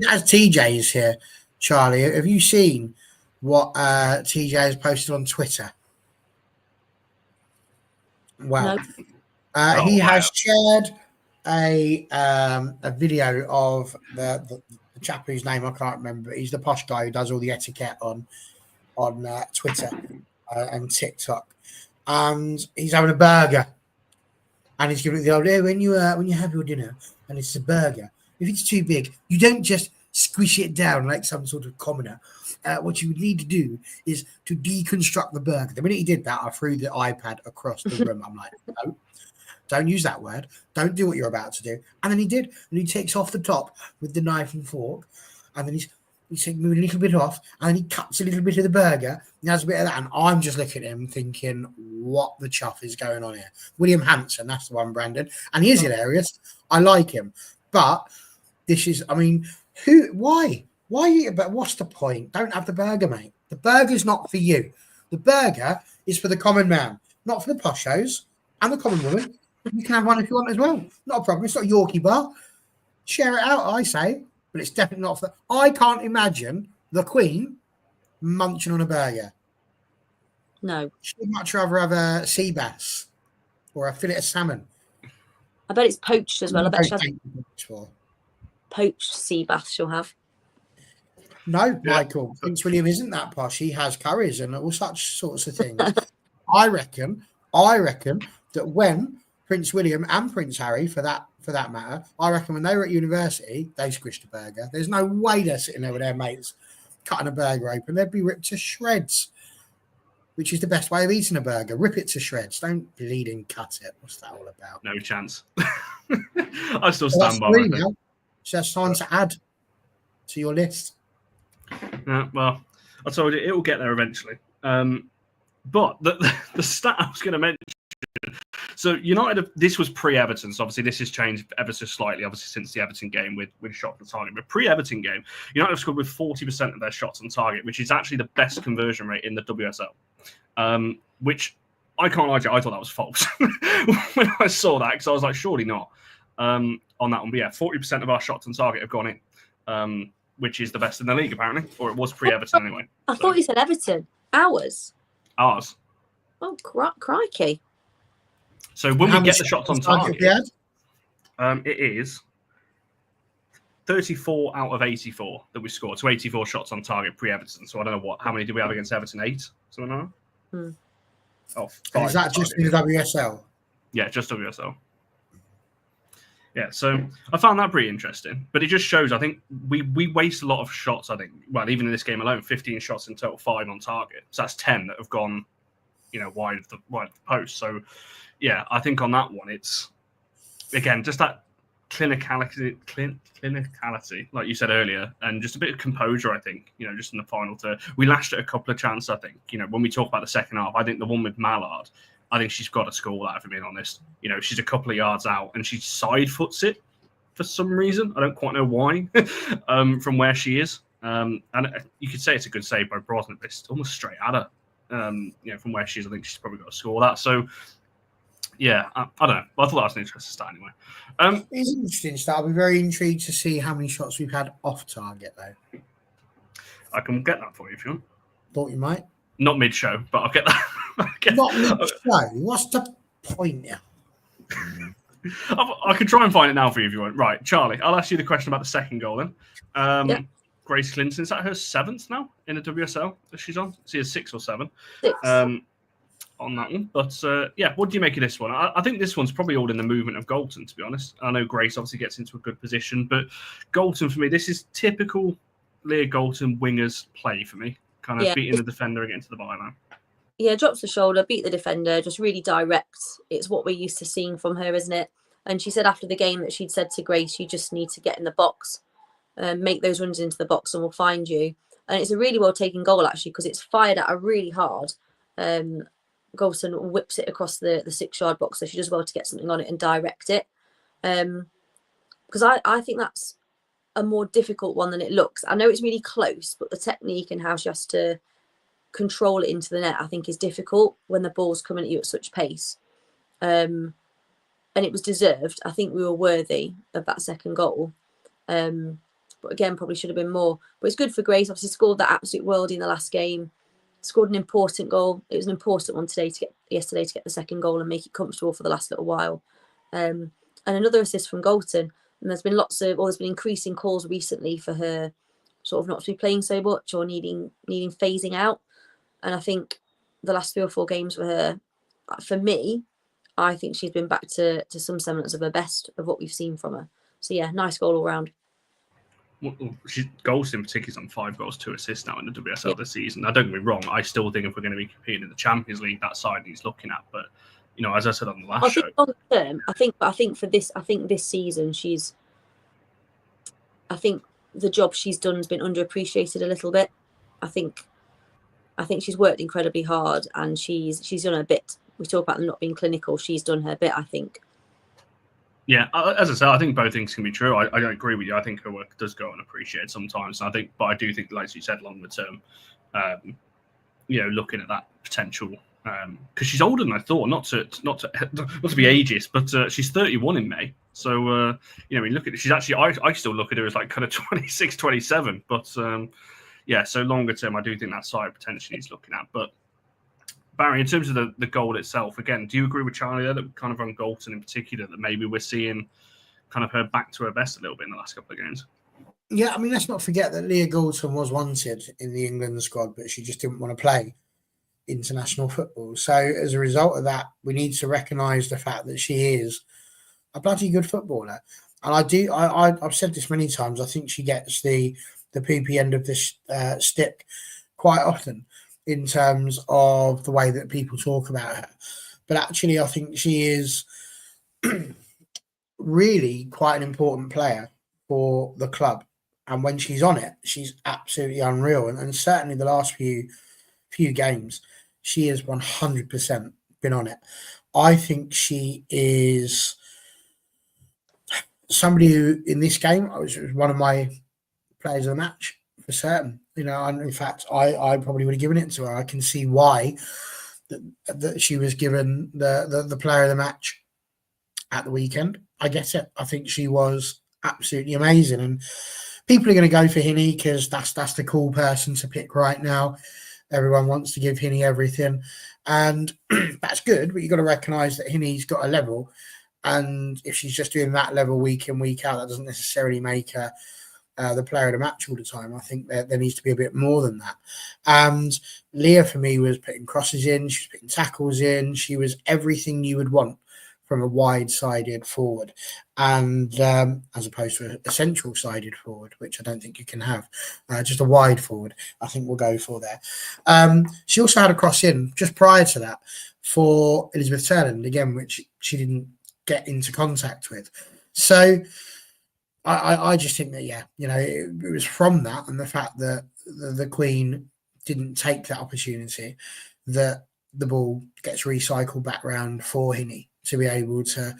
As TJ is here, Charlie, have you seen what TJ has posted on Twitter? Well, no. He has shared a video of the chap whose name I can't remember. He's the posh guy who does all the etiquette on Twitter and TikTok, and he's having a burger, and he's giving it the old, when you have your dinner and it's a burger, if it's too big, you don't just squish it down like some sort of commoner. What you would need to do is to deconstruct the burger. The minute he did that, I threw the iPad across the room. I'm like, no, don't use that word. Don't do what you're about to do. And then he did. And he takes off the top with the knife and fork. And then he's moving a little bit off. And then he cuts a little bit of the burger. And has a bit of that. And I'm just looking at him thinking, what the chuff is going on here? William Hanson, that's the one, Brandon. And he is hilarious. I like him. But this is, why? Why? But what's the point? Don't have the burger, mate. The burger's not for you. The burger is for the common man, not for the poshos and the common woman. You can have one if you want as well. Not a problem. It's not a Yorkie bar. Share it out, I say. But it's definitely not for... I can't imagine the Queen munching on a burger. No. She'd much rather have a sea bass or a fillet of salmon. I bet it's poached as well. I bet she has poached sea bass she'll have. No, Michael. Prince William isn't that posh. He has curries and all such sorts of things. I reckon that when Prince William and Prince Harry, for that matter, I reckon when they were at university, they squished a burger. There's no way they're sitting there with their mates cutting a burger open. They'd be ripped to shreds, which is the best way of eating a burger. Rip it to shreds. Don't bleed and cut it. What's that all about? No chance. I still stand by it. So that's time to add to your list. Well, I told you it will get there eventually. But the stat I was going to mention. So United, this was pre-Everton. So obviously this has changed ever so slightly, obviously since the Everton game with shot on target. But pre-Everton game, United have scored with 40% of their shots on target, which is actually the best conversion rate in the WSL. Which I can't lie to you, I thought that was false when I saw that, because I was like, surely not on that one. But yeah, 40% of our shots on target have gone in. Which is the best in the league, apparently. Or it was pre-Everton, anyway. I thought you said Everton. Ours? Oh, crikey. So when we get the shots on target, it is 34 out of 84 that we scored. So 84 shots on target pre-Everton. So I don't know how many did we have against Everton? 8? Something like that? Oh, 5 is that just in the WSL? Yeah, just WSL. Yeah, so I found that pretty interesting. But it just shows, I think, we waste a lot of shots, I think. Well, even in this game alone, 15 shots in total, 5 on target. So that's 10 that have gone, wide of the post. So, yeah, I think on that one, it's, again, just that clinicality, like you said earlier, and just a bit of composure, I think, just in the final third. We lashed at a couple of chances, I think. When we talk about the second half, I think the one with Mallard, I think she's got to score that, if I'm being honest. She's a couple of yards out and she side foots it for some reason. I don't quite know why, from where she is. And you could say it's a good save by Brosnan, but it's almost straight at her. From where she is, I think she's probably got to score that. So, yeah, I don't know. But I thought that was an interesting start anyway. It's an interesting start. I'll be very intrigued to see how many shots we've had off target, though. I can get that for you if you want. Thought you might. Not mid-show, but I'll get that. Not mid-show. What's the point here? I can try and find it now for you if you want. Right, Charlie, I'll ask you the question about the second goal then. Grace Clinton, is that her 7th now in the WSL that she's on? She has 6 or 7 on that one. But what do you make of this one? I think this one's probably all in the movement of Galton, to be honest. I know Grace obviously gets into a good position, but Galton, for me, this is typical Leah Galton wingers play for me. Kind of beating the defender against the byline. Yeah, drops the shoulder, beat the defender, just really direct. It's what we're used to seeing from her, isn't it? And she said after the game that she'd said to Grace, you just need to get in the box, make those runs into the box and we'll find you. And it's a really well taken goal, actually, because it's fired at her really hard. Galton whips it across the 6-yard box, so she does well to get something on it and direct it. Because I think that's a more difficult one than it looks. I know it's really close, but the technique and how she has to control it into the net, I think, is difficult when the ball's coming at you at such pace. And it was deserved. I think we were worthy of that second goal. But again, probably should have been more. But it's good for Grace. Obviously scored that absolute worldie in the last game. Scored an important goal. It was an important one yesterday to get the second goal and make it comfortable for the last little while. And another assist from Galton. And there's been increasing calls recently for her sort of not to be playing so much or needing phasing out. And I think the last 3 or 4 games for her, for me, I think she's been back to some semblance of her best of what we've seen from her. So yeah, nice goal all round. Well, Galton in particular is on 5 goals, 2 assists now in the WSL this season. Now, don't get me wrong, I still think if we're going to be competing in the Champions League, that side he's looking at. But as I said on the last show, long term, I think this season I think the job she's done has been underappreciated a little bit. I think she's worked incredibly hard and she's done her bit. We talk about them not being clinical. She's done her bit, I think. Yeah, as I said, I think both things can be true. I don't agree with you. I think her work does go unappreciated sometimes. But I do think, like you said, longer term, looking at that potential, because she's older than I thought. Not to be ageist, but she's 31 in May. So look at it. She's actually I still look at her as like kind of 26, 27. But so longer term, I do think that side potentially he's looking at. But Barry, in terms of the goal itself, again, do you agree with Charlie there that kind of on Galton in particular that maybe we're seeing kind of her back to her best a little bit in the last couple of games? Yeah, I mean, let's not forget that Leah Galton was wanted in the England squad, but she just didn't want to play international football. So as a result of that, we need to recognise the fact that she is a bloody good footballer. And I've said this many times, I think she gets the PP end of this stick quite often in terms of the way that people talk about her. But actually, I think she is really quite an important player for the club. And when she's on it, she's absolutely unreal. And certainly the last few games, she has 100% been on it. I think she is somebody who, in this game, was one of my players of the match for certain. And in fact, I probably would have given it to her. I can see why that she was given the player of the match at the weekend. I get it. I think she was absolutely amazing. And people are going to go for Hinny because that's the cool person to pick right now. Everyone wants to give Hinny everything. And that's good, but you've got to recognise that Hinny's got a level. And if she's just doing that level week in, week out, that doesn't necessarily make her the player of the match all the time. I think there needs to be a bit more than that. And Leah, for me, was putting crosses in. She was putting tackles in. She was everything you would want from a wide-sided forward, and as opposed to a central-sided forward, which I don't think you can have. Just a wide forward, I think we'll go for there. She also had a cross in just prior to that for Elizabeth Turland, again, which she didn't get into contact with. So I just think that, it was from that and the fact that the Queen didn't take that opportunity that the ball gets recycled back round for Hinny to be able to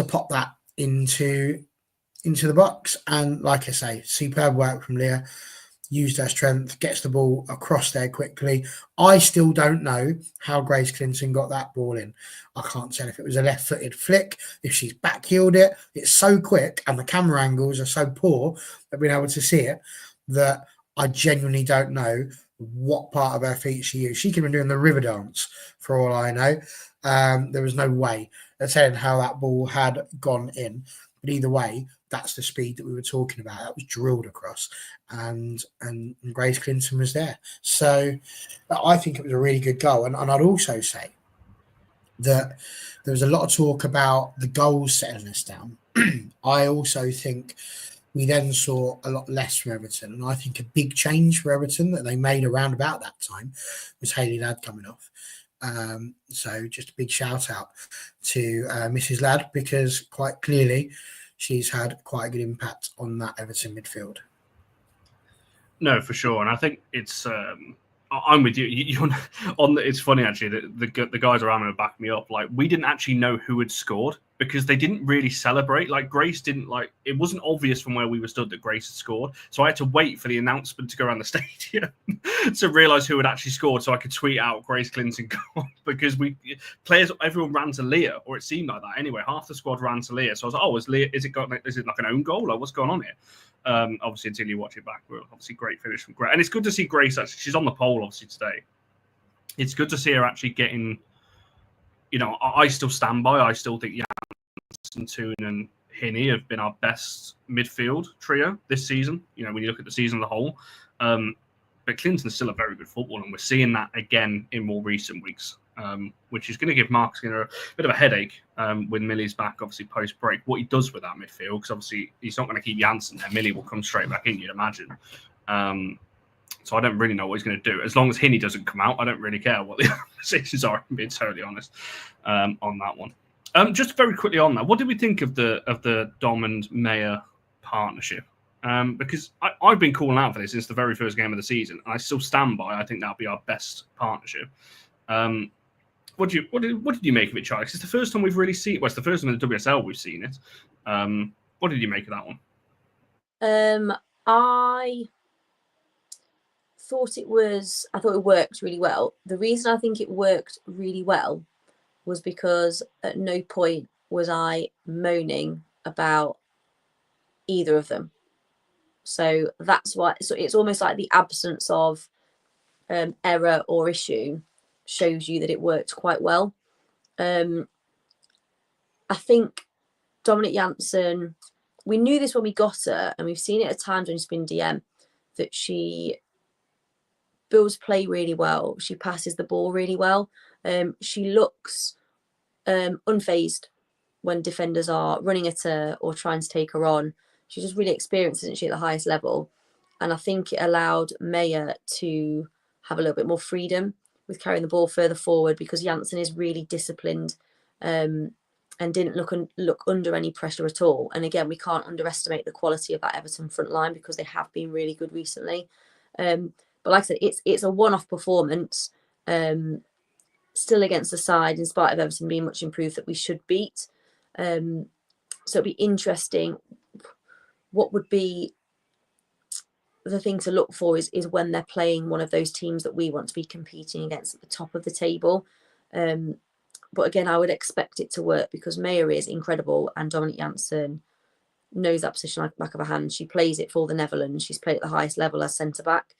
pop that into the box. And like I say, superb work from Leah. used her strength, gets the ball across there quickly. I still don't know how Grace Clinton got that ball in. I can't tell if it was a left-footed flick, if she's back-heeled it. It's so quick and the camera angles are so poor that being able to see it that I genuinely don't know what part of her feet she used. She could have been doing the river dance for all I know. There was no way of telling how that ball had gone in. But either way, that's the speed that we were talking about. That was drilled across, and Grace Clinton was there. So I think it was a really good goal. And I'd also say that there was a lot of talk about the goals settling us down. I also think we then saw a lot less from Everton. And I think a big change for Everton that they made around about that time was Hayley Ladd coming off. So just a big shout out to Mrs. Ladd, because quite clearly she's had quite a good impact on that Everton midfield. No, for sure. And I think it's I'm with you. You're on. It's funny actually that the guys around me back me up. Like, we didn't actually know who had scored because they didn't really celebrate. Like, Grace didn't, like, it wasn't obvious from where we were stood that Grace had scored. So I had to wait for the announcement to go around the stadium to realise who had actually scored, so I could tweet out Grace Clinton goal, because everyone ran to Leah, or it seemed like that anyway. Half the squad ran to Leah. So I was like, oh, is it like an own goal, or what's going on here? Obviously, until you watch it back, obviously great finish from Grace. And it's good to see Grace, actually, she's on the pole obviously today. It's good to see her actually getting, I still stand by, I still think Toon and Hinney have been our best midfield trio this season, when you look at the season as a whole. But Clinton's still a very good footballer, and we're seeing that again in more recent weeks, which is going to give Mark Skinner a bit of a headache when Millie's back, obviously, post-break. What he does with that midfield, because obviously he's not going to keep Janssen there. Millie will come straight back in, you'd imagine. So I don't really know what he's going to do. As long as Hinney doesn't come out, I don't really care what the positions are, I'm being totally honest, on that one. Just very quickly on that, what did we think of the Dom and Mayer partnership? Because I've been calling out for this since the very first game of the season, and I still stand by. I think that'll be our best partnership. What did you make of it, Charlie? It's the first time we've really seen. Well, it's the first time in the WSL we've seen it. What did you make of that one? I thought it worked really well. The reason I think it worked really well was because at no point was I moaning about either of them. So that's why. So it's almost like the absence of error or issue shows you that it worked quite well. I think Dominic Janssen, we knew this when we got her, and we've seen it at times when she's been DM, that she builds play really well. She passes the ball really well. She looks unfazed when defenders are running at her or trying to take her on. She's just really experienced, isn't she, at the highest level? And I think it allowed Mayer to have a little bit more freedom with carrying the ball further forward, because Janssen is really disciplined and didn't look under any pressure at all. And again, we can't underestimate the quality of that Everton front line, because they have been really good recently. But like I said, it's a one-off performance, still against the side, in spite of Everton being much improved, that we should beat. So it'd be interesting. What would be the thing to look for is when they're playing one of those teams that we want to be competing against at the top of the table. But again, I would expect it to work, because Mayer is incredible and Dominic Janssen knows that position like the back of her hand. She plays it for the Netherlands. She's played at the highest level as centre back.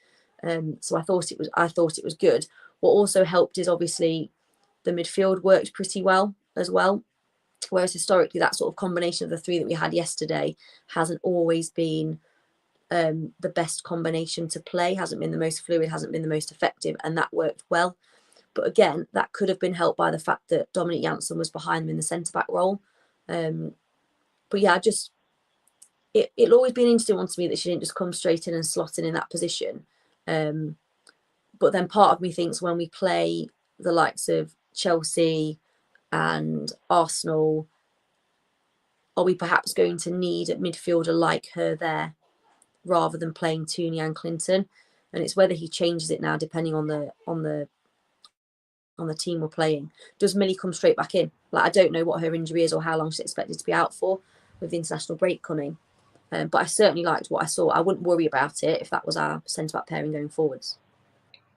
So I thought it was good. What also helped is obviously the midfield worked pretty well as well. Whereas historically, that sort of combination of the three that we had yesterday hasn't always been the best combination to play, hasn't been the most fluid, hasn't been the most effective, and that worked well. But again, that could have been helped by the fact that Dominic Janssen was behind them in the centre-back role. But yeah, it'll always be an interesting one to me that she didn't just come straight in and slot in that position. But then part of me thinks when we play the likes of Chelsea and Arsenal, are we perhaps going to need a midfielder like her there rather than playing Tooney and Clinton? And it's whether he changes it now depending on the team we're playing. Does Millie come straight back in? Like, I don't know what her injury is or how long she's expected to be out for with the international break coming. But I certainly liked what I saw. I wouldn't worry about it if that was our centre-back pairing going forwards.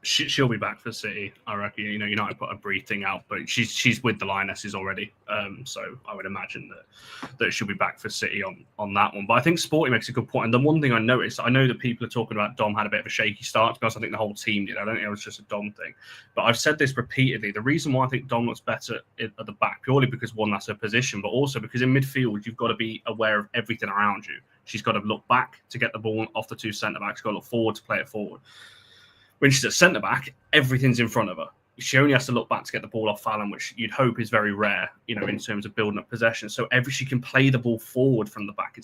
She'll be back for City, I reckon. United put a brief thing out, but she's with the Lionesses already. So I would imagine that she'll be back for City on that one. But I think Sporty makes a good point. And the one thing I noticed, I know that people are talking about Dom had a bit of a shaky start, because I think the whole team did. I don't think it was just a Dom thing. But I've said this repeatedly. The reason why I think Dom looks better at the back, purely because, one, that's her position, but also because in midfield, you've got to be aware of everything around you. She's got to look back to get the ball off the two centre-backs. She's got to look forward to play it forward. When she's at centre-back, everything's in front of her. She only has to look back to get the ball off Fallon, which you'd hope is very rare, in terms of building up possession. So she can play the ball forward from the back.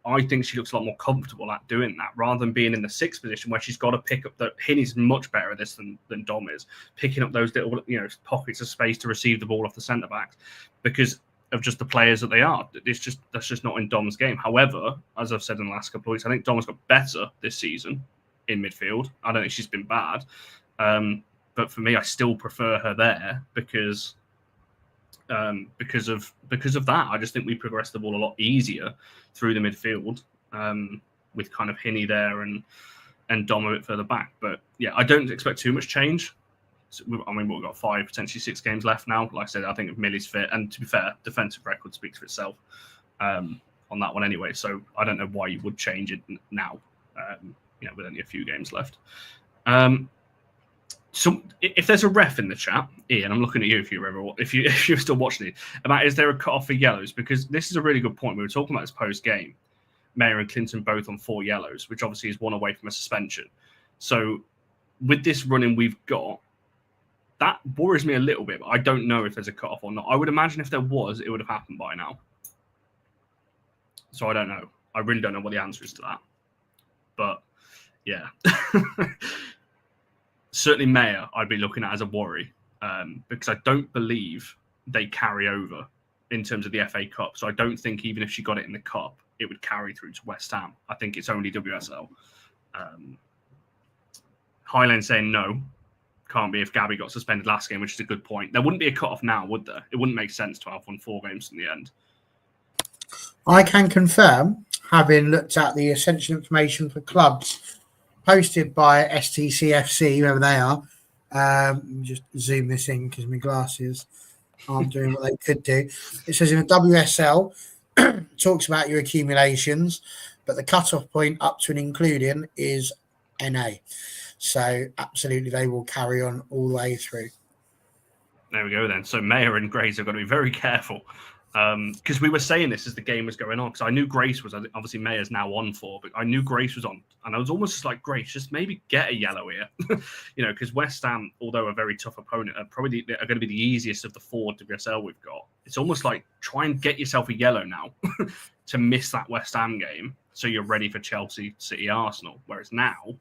I think she looks a lot more comfortable at doing that, rather than being in the sixth position where she's got to pick up Hinney's much better at this than Dom is, picking up those little, pockets of space to receive the ball off the centre-backs, because of just the players that they are. That's just not in Dom's game. However, as I've said in the last couple of weeks, I think Dom's got better this season in midfield. I don't think she's been bad, but for me, I still prefer her there because of that. I just think we progress the ball a lot easier through the midfield, with kind of Hinney there and Dom a bit further back. But yeah, I don't expect too much change. I mean, we've got 5, potentially 6 games left now. Like I said, I think if Millie's fit, and to be fair, defensive record speaks for itself on that one anyway. So I don't know why you would change it now. With only a few games left. So if there's a ref in the chat, Ian, I'm looking at you if you're still watching it, about is there a cut-off for yellows? Because this is a really good point. We were talking about this post-game. Mayer and Clinton both on 4 yellows, which obviously is 1 away from a suspension. So with this running we've got, that worries me a little bit, but I don't know if there's a cut-off or not. I would imagine if there was, it would have happened by now. So I don't know. I really don't know what the answer is to that. But yeah, certainly Mayer I'd be looking at as a worry, because I don't believe they carry over in terms of the FA Cup. So I don't think even if she got it in the Cup, it would carry through to West Ham. I think it's only WSL. Highland saying no, can't be if Gabby got suspended last game, which is a good point. There wouldn't be a cut-off now, would there? It wouldn't make sense to have won 4 games in the end. I can confirm, having looked at the essential information for clubs posted by STCFC, whoever they are. Let me just zoom this in because my glasses aren't doing what they could do. It says in the WSL, talks about your accumulations, but the cut-off point up to and including is NA. So absolutely, they will carry on all the way through. There we go then. So Mayer and Grace have got to be very careful. Because we were saying this as the game was going on, because I knew Grace was, obviously Mayer's now on 4, but I knew Grace was on, and I was almost just like, Grace, just maybe get a yellow here, because West Ham, although a very tough opponent, are going to be the easiest of the 4 WSL we've got. It's almost like try and get yourself a yellow now to miss that West Ham game, so you're ready for Chelsea, City, Arsenal. Whereas now,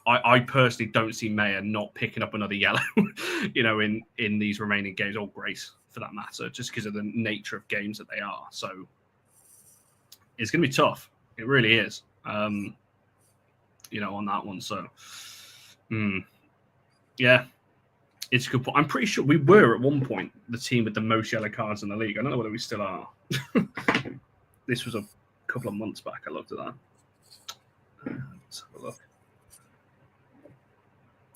I personally don't see Mayer not picking up another yellow, in these remaining games, or Grace for that matter, just because of the nature of games that they are. So it's going to be tough. It really is, on that one. So, yeah, it's a good point. I'm pretty sure we were at one point the team with the most yellow cards in the league. I don't know whether we still are. This was a couple of months back. I looked at that. Let's have a look.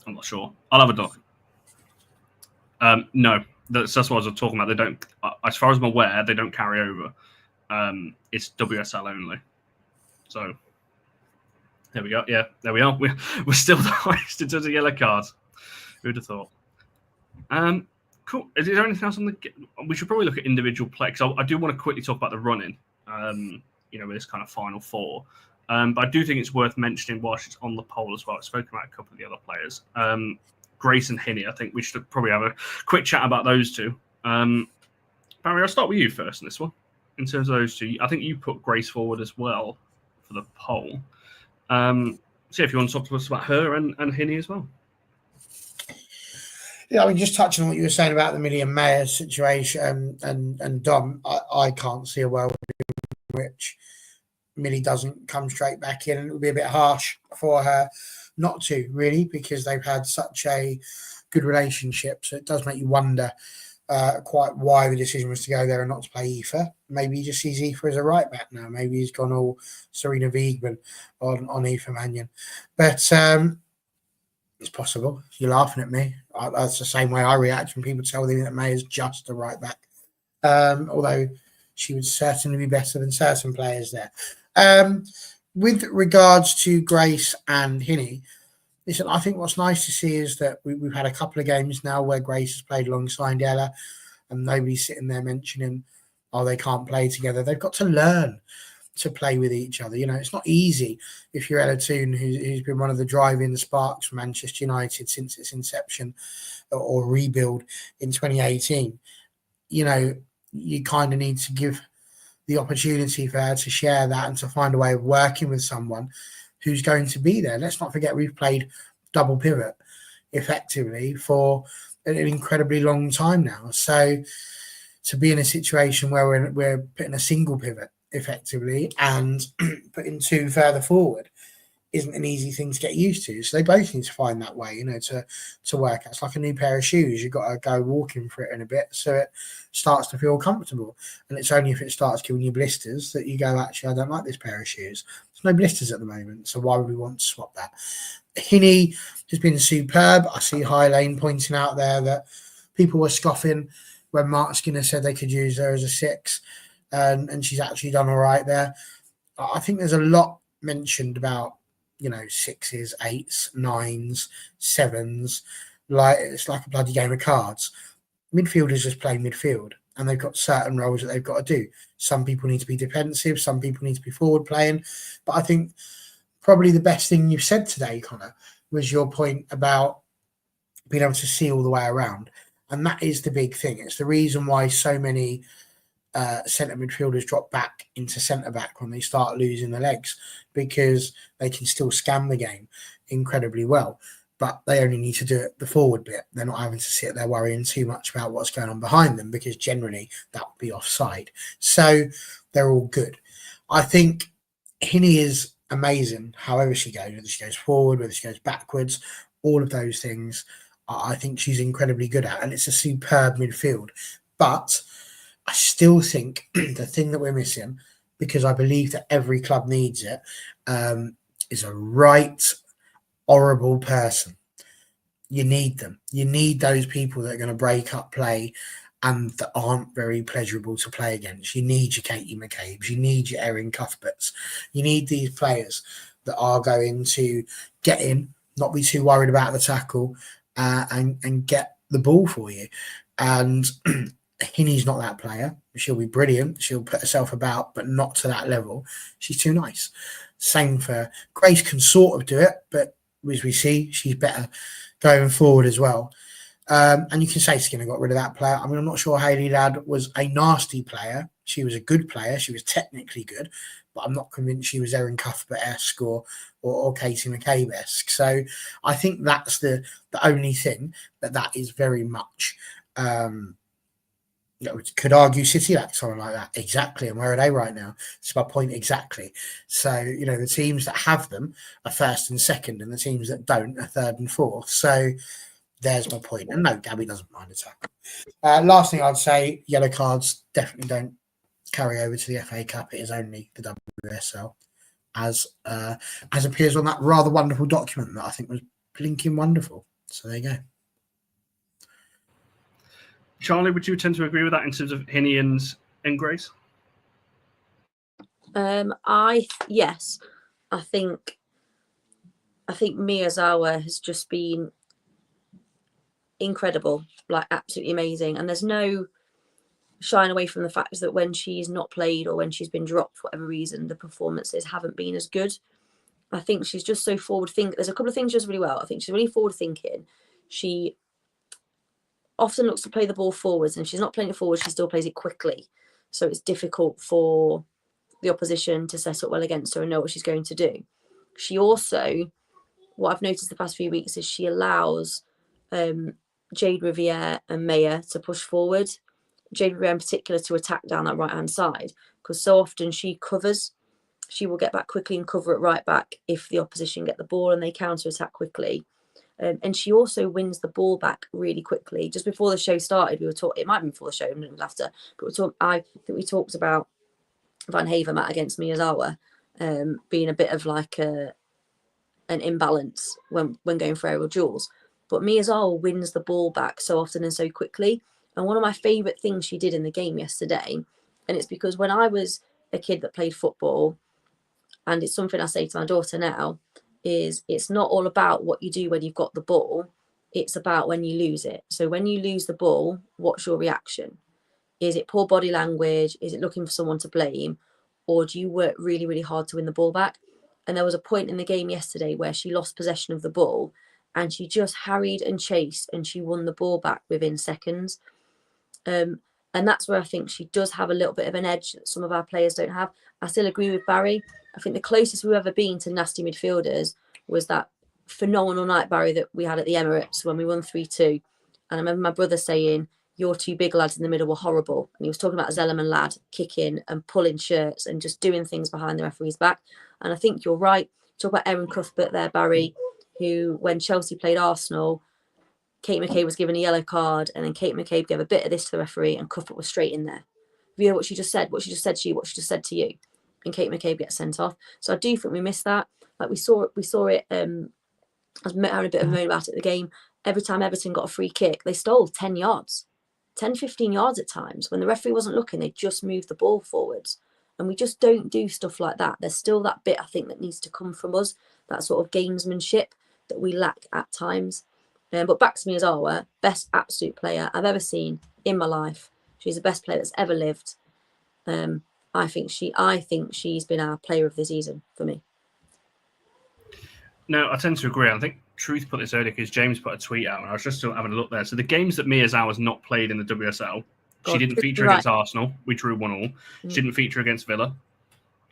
I'm not sure. I'll have a look. No, that's what I was talking about. They don't, as far as I'm aware, they don't carry over. It's WSL only. So there we go. Yeah, there we are. We're still the highest in terms of yellow cards. Who'd have thought? Cool. Is there anything else on the? We should probably look at individual play, because I do want to quickly talk about the running. With this kind of final 4. But I do think it's worth mentioning whilst it's on the poll as well. I've spoken about a couple of the other players. Grace and Hinney, I think we should probably have a quick chat about those two. Barry, I'll start with you first in this one. In terms of those two, I think you put Grace forward as well for the poll. So if you want to talk to us about her and Hinney as well. Yeah, I mean, just touching on what you were saying about the Millie and Mayer situation and Dom, I can't see a world in which Millie doesn't come straight back in, and it would be a bit harsh for her not to, really, because they've had such a good relationship. So it does make you wonder quite why the decision was to go there and not to play Aoife. Maybe he just sees Aoife as a right back now. Maybe he's gone all Serena Wiegman on Aoife Mannion. But it's possible. You're laughing at me. That's the same way I react when people tell me that May is just a right back. Although she would certainly be better than certain players there. With regards to Grace and Hinnie, listen, I think what's nice to see is that we've had a couple of games now where Grace has played alongside Ella, and nobody's sitting there mentioning, oh, they can't play together. They've got to learn to play with each other. You know, it's not easy if you're Ella Toon, who's been one of the driving sparks for Manchester United since its inception or rebuild in 2018. You know, you kind of need to give the opportunity for her to share that and to find a way of working with someone who's going to be there. Let's not forget we've played double pivot effectively for an incredibly long time now. So to be in a situation where we're putting a single pivot effectively and putting two further forward isn't an easy thing to get used to. So they both need to find that way, you know, to work. It's like a new pair of shoes. You've got to go walking for it in a bit so it starts to feel comfortable. And it's only if it starts giving you blisters that you go, actually, I don't like this pair of shoes. There's no blisters at the moment, so why would we want to swap that? Hinnie has been superb. I see High Lane pointing out there that people were scoffing when Mark Skinner said they could use her as a 6, and she's actually done all right there. I think there's a lot mentioned about, you know, 6s, 8s, 9s, 7s. Like it's like a bloody game of cards. Midfielders just play midfield, and they've got certain roles that they've got to do. Some people need to be defensive, some people need to be forward playing. But I think probably the best thing you've said today, Connor, was your point about being able to see all the way around. And that is the big thing. It's the reason why so many centre midfielders drop back into centre back when they start losing the legs, because they can still scam the game incredibly well, but they only need to do it the forward bit. They're not having to sit there worrying too much about what's going on behind them, because generally that would be offside. So they're all good. I think Hinnie is amazing however she goes, whether she goes forward, whether she goes backwards, all of those things I think she's incredibly good at, and it's a superb midfield. But I still think the thing that we're missing, because I believe that every club needs it, is a right horrible person. You need them. You need those people that are going to break up play and that aren't very pleasurable to play against. You need your Katie McCabe's. You need your Erin Cuthberts. You need these players that are going to get in, not be too worried about the tackle, and get the ball for you. And Hinnie's not that player. She'll be brilliant. She'll put herself about, but not to that level. She's too nice. Same for Grace, can sort of do it, but as we see, she's better going forward as well. And you can say Skinner got rid of that player. I mean, I'm not sure Hayley Ladd was a nasty player. She was a good player. She was technically good, but I'm not convinced she was Erin Cuthbert-esque or Katie McCabe-esque. So I think that's the only thing that is very much... you know, could argue City like someone like that. Exactly. And where are they right now? It's my point exactly. So, you know, the teams that have them are first and second, and the teams that don't are third and fourth. So there's my point. And no, Gabby doesn't mind a tackle. Last thing I'd say, yellow cards definitely don't carry over to the FA Cup. It is only the WSL, as appears on that rather wonderful document that I think was blinking wonderful. So there you go. Charlie, would you tend to agree with that in terms of Hinnie and Grace? Yes. I think Miyazawa has just been incredible, like absolutely amazing. And there's no shying away from the fact that when she's not played or when she's been dropped for whatever reason, the performances haven't been as good. I think she's just so forward thinking. There's a couple of things she does really well. I think she's really forward thinking. She often looks to play the ball forwards, and if she's not playing it forward, she still plays it quickly. So it's difficult for the opposition to set up well against her and know what she's going to do. She also, what I've noticed the past few weeks, is she allows Jade Riviere and Maya to push forward. Jade Riviere in particular to attack down that right-hand side, because so often she covers. She will get back quickly and cover it right back if the opposition get the ball and they counter-attack quickly. And she also wins the ball back really quickly. Just before the show started, we were talking, it might have been before the show, and it was after, but I think we talked about Van Havermaet against Miyazawa being a bit of like an imbalance when going for aerial duels. But Miyazawa wins the ball back so often and so quickly. And one of my favourite things she did in the game yesterday, and it's because when I was a kid that played football, and it's something I say to my daughter now, is it's not all about what you do when you've got the ball, it's about when you lose it. So when you lose the ball, what's your reaction? Is it poor body language? Is it looking for someone to blame? Or do you work really, really hard to win the ball back? And there was a point in the game yesterday where she lost possession of the ball and she just harried and chased and she won the ball back within seconds. And that's where I think she does have a little bit of an edge that some of our players don't have. I still agree with Barry. I think the closest we've ever been to nasty midfielders was that phenomenal night, Barry, that we had at the Emirates when we won 3-2. And I remember my brother saying, your two big lads in the middle were horrible. And he was talking about Zellerman lad kicking and pulling shirts and just doing things behind the referee's back. And I think you're right. Talk about Erin Cuthbert there, Barry, who, when Chelsea played Arsenal, Kate McCabe was given a yellow card, and then Kate McCabe gave a bit of this to the referee, and Cuthbert was straight in there. You know what she just said? What she just said to you? What she just said to you? And Kate McCabe gets sent off. So I do think we missed that. Like we saw it. I was having a bit of a moan about it at the game. Every time Everton got a free kick, they stole 10 yards, 10, 15 yards at times. When the referee wasn't looking, they just moved the ball forwards. And we just don't do stuff like that. There's still that bit, I think, that needs to come from us, that sort of gamesmanship that we lack at times. But back to Miyazawa, best absolute player I've ever seen in my life. She's the best player that's ever lived. I think she's been our player of the season for me. No, I tend to agree. I think Truth put this earlier because James put a tweet out, and I was just still having a look there. So the games that Miyazawa's not played in the WSL, she didn't feature against Arsenal. We drew 1-1. She didn't feature against Villa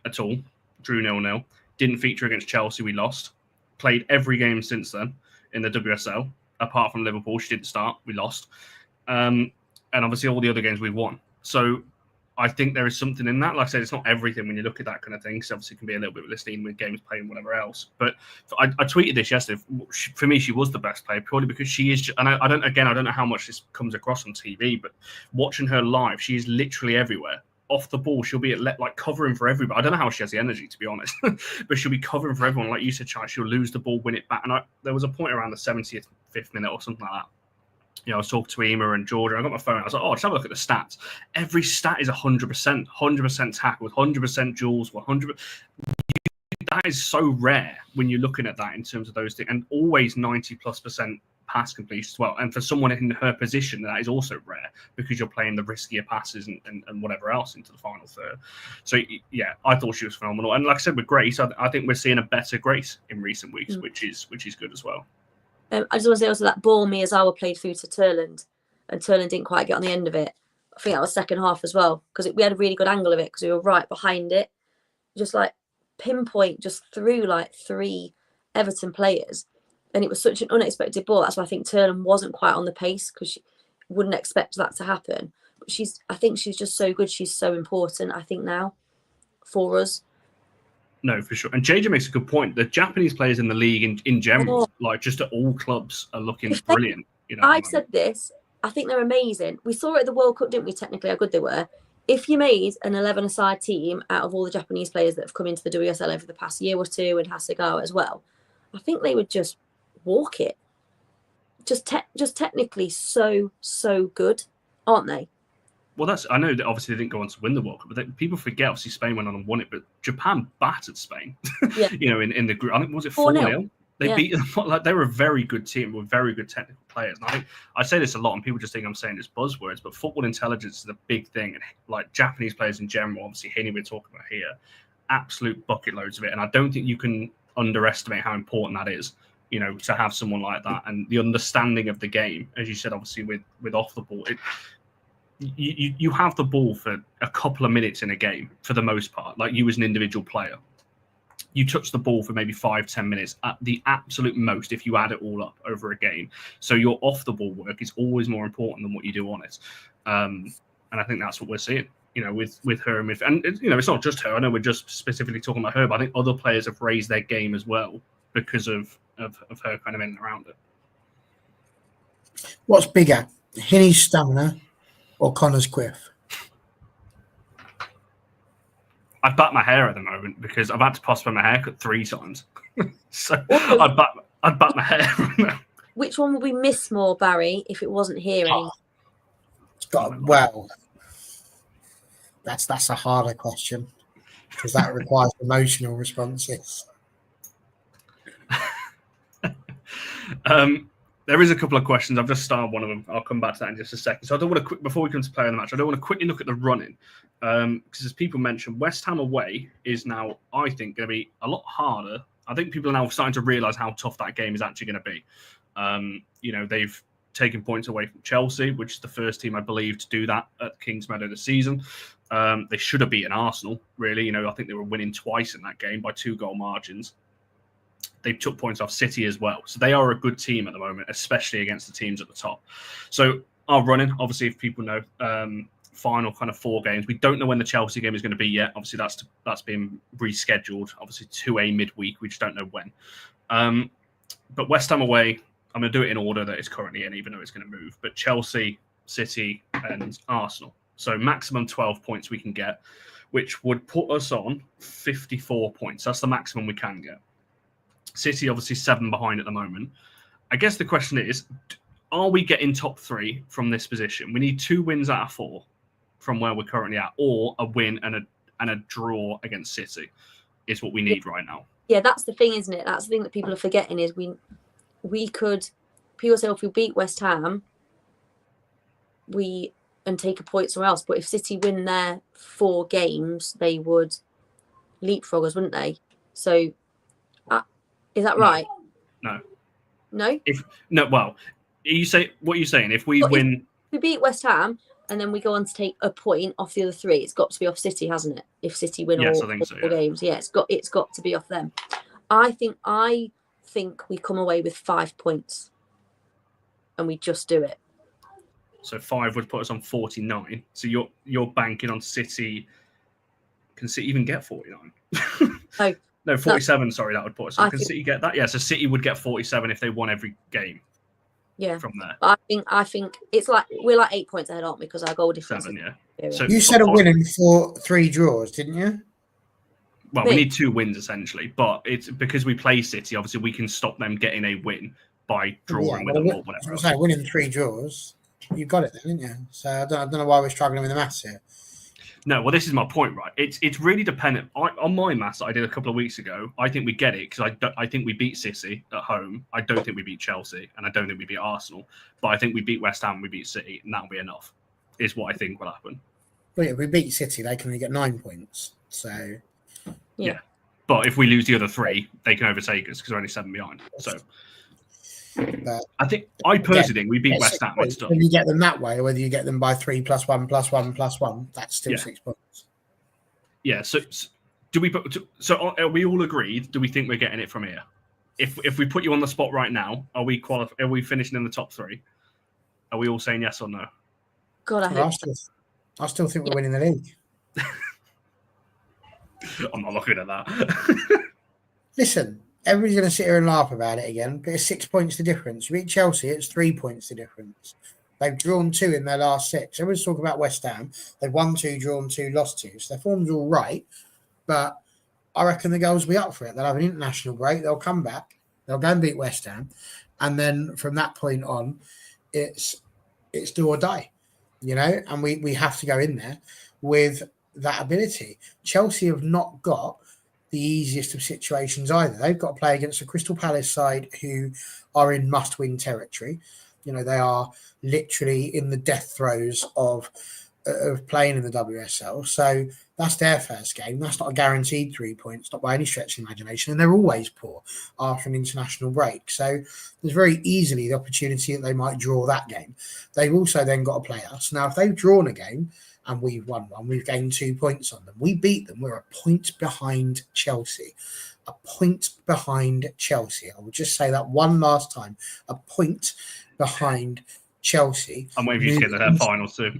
at all. Drew 0-0. Didn't feature against Chelsea. We lost. Played every game since then in the WSL. Apart from Liverpool, she didn't start. We lost. And obviously all the other games we won. So I think there is something in that. Like I said, it's not everything when you look at that kind of thing. So obviously it can be a little bit listing with games playing whatever else. But I tweeted this yesterday. For me, she was the best player purely because she is. And I don't know how much this comes across on TV, but watching her live, she is literally everywhere. Off the ball, she'll be like covering for everybody. I don't know how she has the energy, to be honest, but she'll be covering for everyone. Like you said, Charlie, she'll lose the ball, win it back. And there was a point around the 75th minute or something like that. You know, I was talking to Ema and Georgia. I got my phone. I was like, oh, just have a look at the stats. Every stat is 100%, 100% tackles, 100% duels, 100. That is so rare when you're looking at that in terms of those things, and always 90+% pass completion as well. And for someone in her position, that is also rare because you're playing the riskier passes and whatever else into the final third. So yeah, I thought she was phenomenal. And like I said, with Grace, I think we're seeing a better Grace in recent weeks, which is good as well. I just want to say also that ball Miyazawa played through to Turland, and Turland didn't quite get on the end of it. I think that was second half as well, because we had a really good angle of it because we were right behind it, just like pinpoint just through like 3 Everton players, and it was such an unexpected ball. That's why I think Turland wasn't quite on the pace, because she wouldn't expect that to happen. But I think she's just so good. She's so important, I think, now for us. No, for sure. And JJ makes a good point. The Japanese players in the league in general, like just at all clubs, are looking brilliant. You know, I've said this. I think they're amazing. We saw it at the World Cup, didn't we, technically, how good they were. If you made an 11-a-side team out of all the Japanese players that have come into the WSL over the past year or two, and Hasegawa as well, I think they would just walk it. Just technically so good, aren't they? Well, I know that obviously they didn't go on to win the World Cup, but people forget obviously Spain went on and won it, but Japan battered Spain. Yeah. You know, in the group, I think was it 4-0? They beat them. Like, they were a very good team with very good technical players. And I think I say this a lot, and people just think I'm saying just buzzwords, but football intelligence is a big thing. And like Japanese players in general, obviously Henny we're talking about here, absolute bucket loads of it. And I don't think you can underestimate how important that is. You know, to have someone like that and the understanding of the game, as you said, obviously with off the ball. You have the ball for a couple of minutes in a game for the most part, like you as an individual player. You touch the ball for maybe 5-10 minutes at the absolute most if you add it all up over a game. So your off the ball work is always more important than what you do on it. And I think that's what we're seeing, you know, with her. And you know, it's not just her. I know we're just specifically talking about her, but I think other players have raised their game as well because of her kind of in and around it. What's bigger, Hinney's stamina or Connor's quiff? I'd bat my hair at the moment because I've had to postpone my haircut 3 times. So Also, I'd bat my hair. which one would we miss more, Barry, if it wasn't here anymore? It's got well. That's a harder question because that requires emotional responses. There is a couple of questions. I've just started one of them. I'll come back to that in just a second. So I don't want to before we come to play in the match. I don't want to quickly look at the running because as people mentioned, West Ham away is now, I think, going to be a lot harder. I think people are now starting to realise how tough that game is actually going to be. They've taken points away from Chelsea, which is the first team, I believe, to do that at Kings Meadow this season. They should have beaten Arsenal, really. I think they were winning twice in that game by 2-goal margins. They took points off City as well. So they are a good team at the moment, especially against the teams at the top. So our running, obviously, if people know, final kind of 4 games. We don't know when the Chelsea game is going to be yet. Obviously, that's been rescheduled, obviously, to a midweek. We just don't know when. But West Ham away, I'm going to do it in order that it's currently in, even though it's going to move. But Chelsea, City, and Arsenal. So maximum 12 points we can get, which would put us on 54 points. That's the maximum we can get. City, obviously, 7 behind at the moment. I guess the question is, are we getting top 3 from this position? We need 2 wins out of 4 from where we're currently at, or a win and a draw against City is what we need right now. Yeah, that's the thing, isn't it? That's the thing that people are forgetting is we could, people say if we beat West Ham, and take a point somewhere else. But if City win their 4 games, they would leapfrog us, wouldn't they? So, is that right? No. No? Well, what are you saying? If we win... If we beat West Ham and then we go on to take a point off the other 3, it's got to be off City, hasn't it? If City win all 4 games. Yeah, it's got to be off them. I think we come away with 5 points and we just do it. So 5 would put us on 49. So you're banking on City. Can City even get 49? No, 47. Sorry, that would put us on. Can City get that? Yeah, so City would get 47 if they won every game. Yeah. From there. I think it's like we're like 8 points ahead, aren't we? Because our goal difference. 7, yeah. So you said a winning for 3 draws, didn't you? Well, we need 2 wins essentially, but it's because we play City. Obviously, we can stop them getting a win by drawing with them or whatever. I was saying, winning 3 draws, you got it then, didn't you? So I don't know why we're struggling with the maths here. No, well, this is my point, right? It's really dependent. On my maths that I did a couple of weeks ago, I think we get it because I think we beat City at home. I don't think we beat Chelsea, and I don't think we beat Arsenal. But I think we beat West Ham, we beat City, and that'll be enough, is what I think will happen. Well, if we beat City, they can only get 9 points. So yeah. But if we lose the other 3, they can overtake us because we're only 7 behind. So I personally think we beat West Ham. Whether you get them that way or whether you get them by 3 + 1 + 1 + 1, that's still 6 points. Yeah. So are we all agreed? Do we think we're getting it from here? If we put you on the spot right now, are we finishing in the top 3? Are we all saying yes or no? God, I still think we're winning the league. I'm not looking at that. Listen, everybody's going to sit here and laugh about it again, but it's 6 points the difference. You beat Chelsea, it's 3 points the difference. They've drawn 2 in their last 6. Everyone's talking about West Ham. They've won 2, drawn 2, lost 2. So their form's all right, but I reckon the goals will be up for it. They'll have an international break. They'll come back. They'll go and beat West Ham. And then from that point on, it's do or die, and we have to go in there with that ability. Chelsea have not got the easiest of situations either. They've got to play against a Crystal Palace side who are in must-win territory. They are literally in the death throes of playing in the WSL. So that's their first game. That's not a guaranteed 3 points, not by any stretch of the imagination. And they're always poor after an international break. So there's very easily the opportunity that they might draw that game. They've also then got to play us. Now, if they've drawn a game and we've won one, we've gained 2 points on them. We beat them. We're a point behind Chelsea. A point behind Chelsea. I will just say that one last time. A point behind Chelsea. I'm waiting for you to get to their finals too.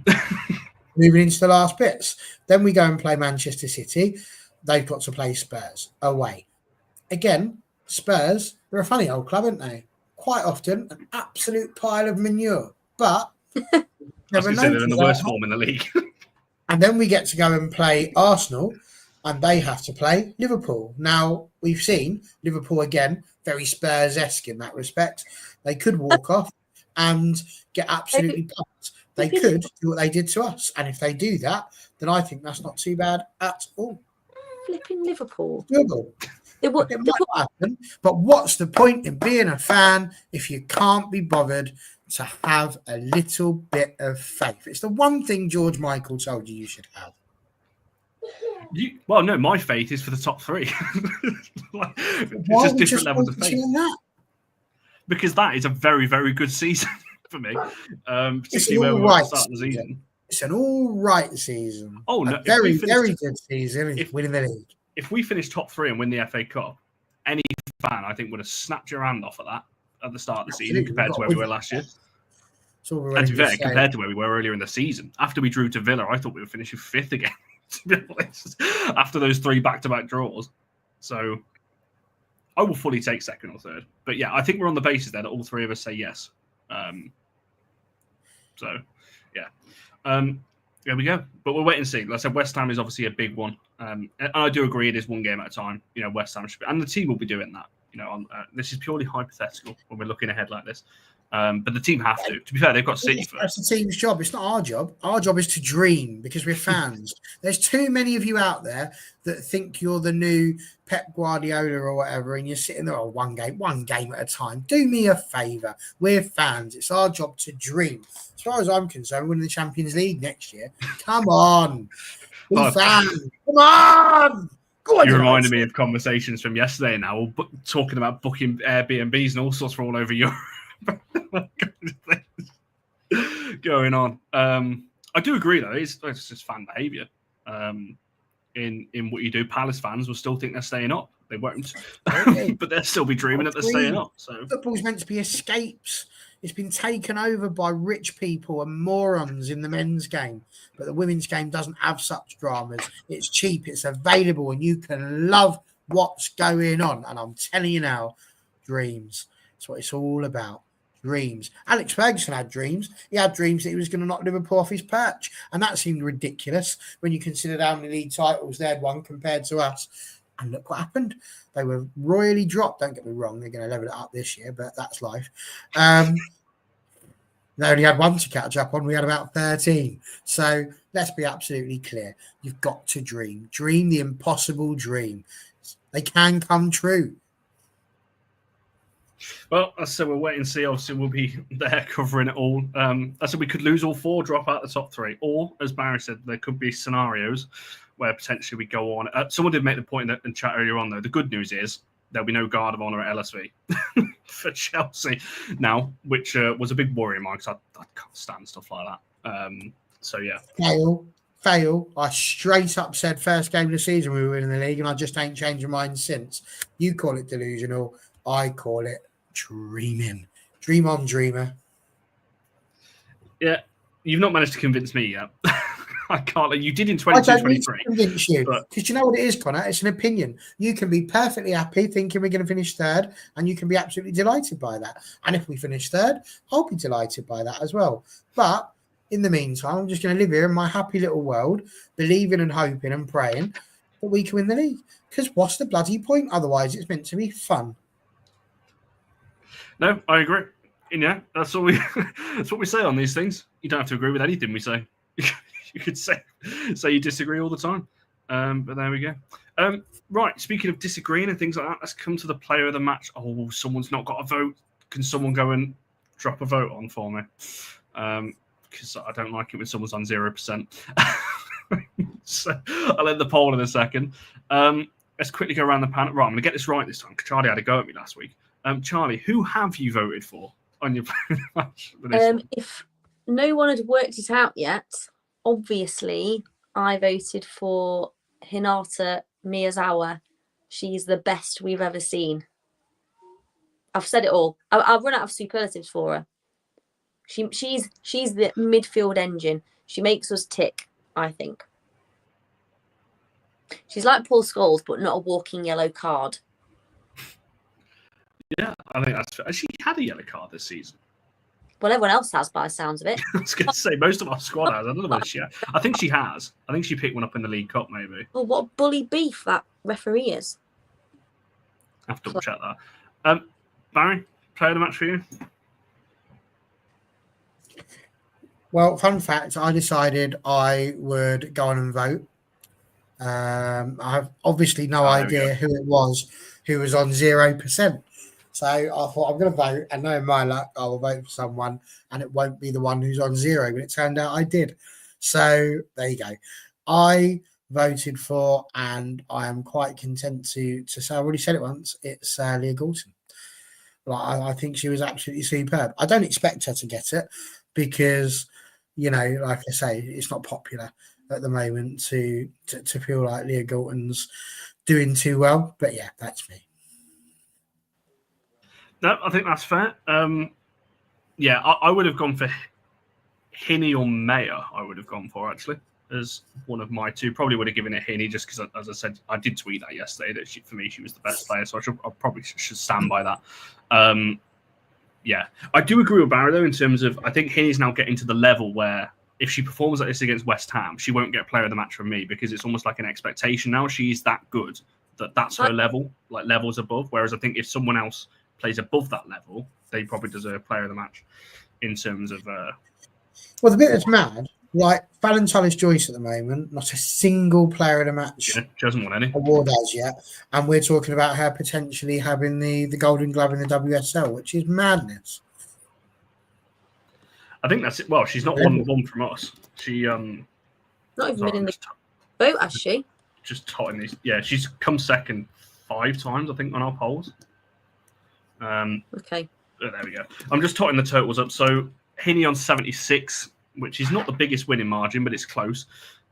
Moving into the last bits. Then we go and play Manchester City. They've got to play Spurs away. Again, Spurs, they're a funny old club, aren't they? quite often an absolute pile of manure. But I was going to say they're in the worst form in the league. And then we get to go and play Arsenal, and they have to play Liverpool. Now, we've seen Liverpool again, very Spurs-esque in that respect. They could walk off and get absolutely pumped. They could do what they did to us. And if they do that, then I think that's not too bad at all. Flipping Liverpool. Doable. It might not happen, but what's the point in being a fan if you can't be bothered to have a little bit of faith? It's the one thing George Michael told you should have. Well, no, my faith is for the top three. It's Why just different levels of faith. That? Because that is a very, very good season for me. Particularly where we were at the start of the season. It's an all right season. Oh, no. Very good season if winning the league. If we finish top three and win the FA Cup, any fan, I think, would have snapped your hand off at that at the start of the season compared to where we were last year. And to be fair, compared to where we were earlier in the season. After we drew to Villa, I thought we were finishing fifth again, to be honest, after those three back-to-back draws. So I will fully take second or third. But yeah, I think we're on the basis there that all three of us say yes. So, yeah. There we go. But we'll wait and see. Like I said, West Ham is obviously a big one. And I do agree it is one game at a time. You know, West Ham should be, and the team will be doing that. You know, this is purely hypothetical when we're looking ahead like this. But the team have to. To be fair, they've got City first. That's the team's job. It's not our job. Our job is to dream because we're fans. There's too many of you out there that think you're the new Pep Guardiola or whatever, and you're sitting there, one game at a time. Do me a favour. We're fans. It's our job to dream. As far as I'm concerned, winning the Champions League next year. Come on. We're fans. Come on. You reminded me of conversations from yesterday now, talking about booking Airbnbs and all sorts from all over Europe. Going on. I do agree, though. It's just fan behaviour. In what you do, Palace fans will still think they're staying up. They won't, but they'll still be dreaming that they're staying up. So football's meant to be escapes. It's been taken over by rich people and morons in the men's game, but the women's game doesn't have such dramas. It's cheap, it's available, and you can love what's going on. And I'm telling you now, dreams. That's what it's all about. Dreams. Alex Ferguson had dreams. He had dreams that he was going to knock Liverpool off his perch, and that seemed ridiculous when you considered how many league titles they'd won compared to us. And look what happened. They were royally dropped. Don't get me wrong, they're going to level it up this year, but that's life. They only had one to catch up on. We had about 13. So let's be absolutely clear. You've got to dream. Dream the impossible dream. They can come true. Well, as I said, we'll wait and see. Obviously, we'll be there covering it all. I said we could lose all four, drop out the top three. Or, as Barry said, there could be scenarios where potentially we go on. Someone did make the point in chat earlier on, though. The good news is there'll be no guard of honour at LSV for Chelsea now, which was a big worry of mine because I can't stand stuff like that. So, yeah. Fail. I straight up said first game of the season we were in the league, and I just ain't changed my mind since. You call it delusional. I call it dreaming. Dream on, dreamer. Yeah, you've not managed to convince me yet. I can't. You did in 22-23. I don't need to convince you. Because you know what it is, Connor? It's an opinion. You can be perfectly happy thinking we're going to finish third, and you can be absolutely delighted by that. And if we finish third, I'll be delighted by that as well. But in the meantime, I'm just going to live here in my happy little world, believing and hoping and praying that we can win the league. Because what's the bloody point? Otherwise, it's meant to be fun. No, I agree. And yeah, that's what we say on these things. You don't have to agree with anything we say. You could say you disagree all the time. But there we go. Right, speaking of disagreeing and things like that, let's come to the player of the match. Oh, someone's not got a vote. Can someone go and drop a vote on for me? Because I don't like it when someone's on 0%. So I'll end the poll in a second. Let's quickly go around the panel. Right, I'm going to get this right this time because Charlie had a go at me last week. Charlie, who have you voted for on your match? If no one had worked it out yet, obviously I voted for Hinata Miyazawa. She's the best we've ever seen. I've said it all. I've run out of superlatives for her. She's the midfield engine. She makes us tick, I think. She's like Paul Scholes, but not a walking yellow card. Yeah, I think that's fair. She had a yellow card this season. Well, everyone else has, by the sounds of it. I was going to say most of our squad has. I don't know whether she has. I think she has. I think she picked one up in the League Cup, maybe. Oh, what a bully beef that referee is. I have to double check that. Barry, player of the match for you? Well, fun fact, I decided I would go on and vote. I have obviously no idea who it was who was on 0%. So I thought I'm going to vote, and knowing my luck, I will vote for someone, and it won't be the one who's on 0. But it turned out I did. So there you go. I voted for, and I am quite content to say, I already said it once, it's Leah Goulson. Like, I think she was absolutely superb. I don't expect her to get it because, you know, like I say, it's not popular at the moment to feel like Leah Goulton's doing too well. But yeah, that's me. No, I think that's fair. Yeah, I would have gone for Hinney or Mayer. I would have gone for actually as one of my two. Probably would have given it Hinney just because, as I said, I did tweet that yesterday that for me she was the best player. So I probably should stand by that. Yeah, I do agree with Barry though in terms of I think Hinney's now getting to the level where if she performs like this against West Ham, she won't get player of the match from me because it's almost like an expectation now. She's that good that's her level, like levels above. Whereas I think if someone else plays above that level, they probably deserve player of the match in terms of. Well, the bit that's mad, like Fallon Tullis-Joyce at the moment, not a single player of the match she hasn't won any award as yet, and we're talking about her potentially having the Golden Glove in the WSL, which is madness. I think that's it. Well, she's not won one from us. She not even been in the vote, has she? Just totting these. Yeah, she's come second 5 times, I think, on our polls. Okay. Oh, there we go. I'm just totting the totals up. So Hinney on 76, which is not the biggest winning margin, but it's close.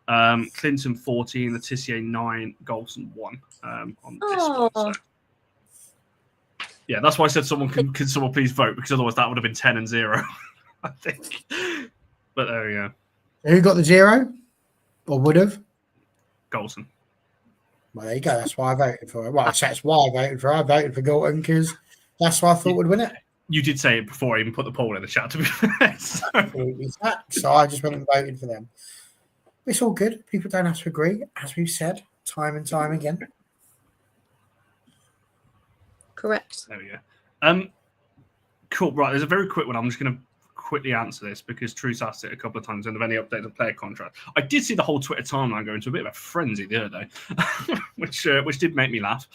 Clinton 14, Letitia 9, Goulson 1 on this one. So. Yeah, that's why I said can someone please vote, because otherwise that would have been 10 and 0, I think. But there we go. Who got the 0? Or would have? Goulson. Well, there you go. That's why I voted for it. Well, that's why I voted for it. I voted for Goulton because that's what I thought would win it. You did say it before I even put the poll in the chat, to be fair. So I just went and voted for them. It's all good. People don't have to agree, as we've said time and time again. Correct. There we go. Cool. Right, there's a very quick one. I'm just going to quickly answer this because Truce asked it a couple of times in the any update of player contract. I did see the whole Twitter timeline go into a bit of a frenzy the other day, which did make me laugh.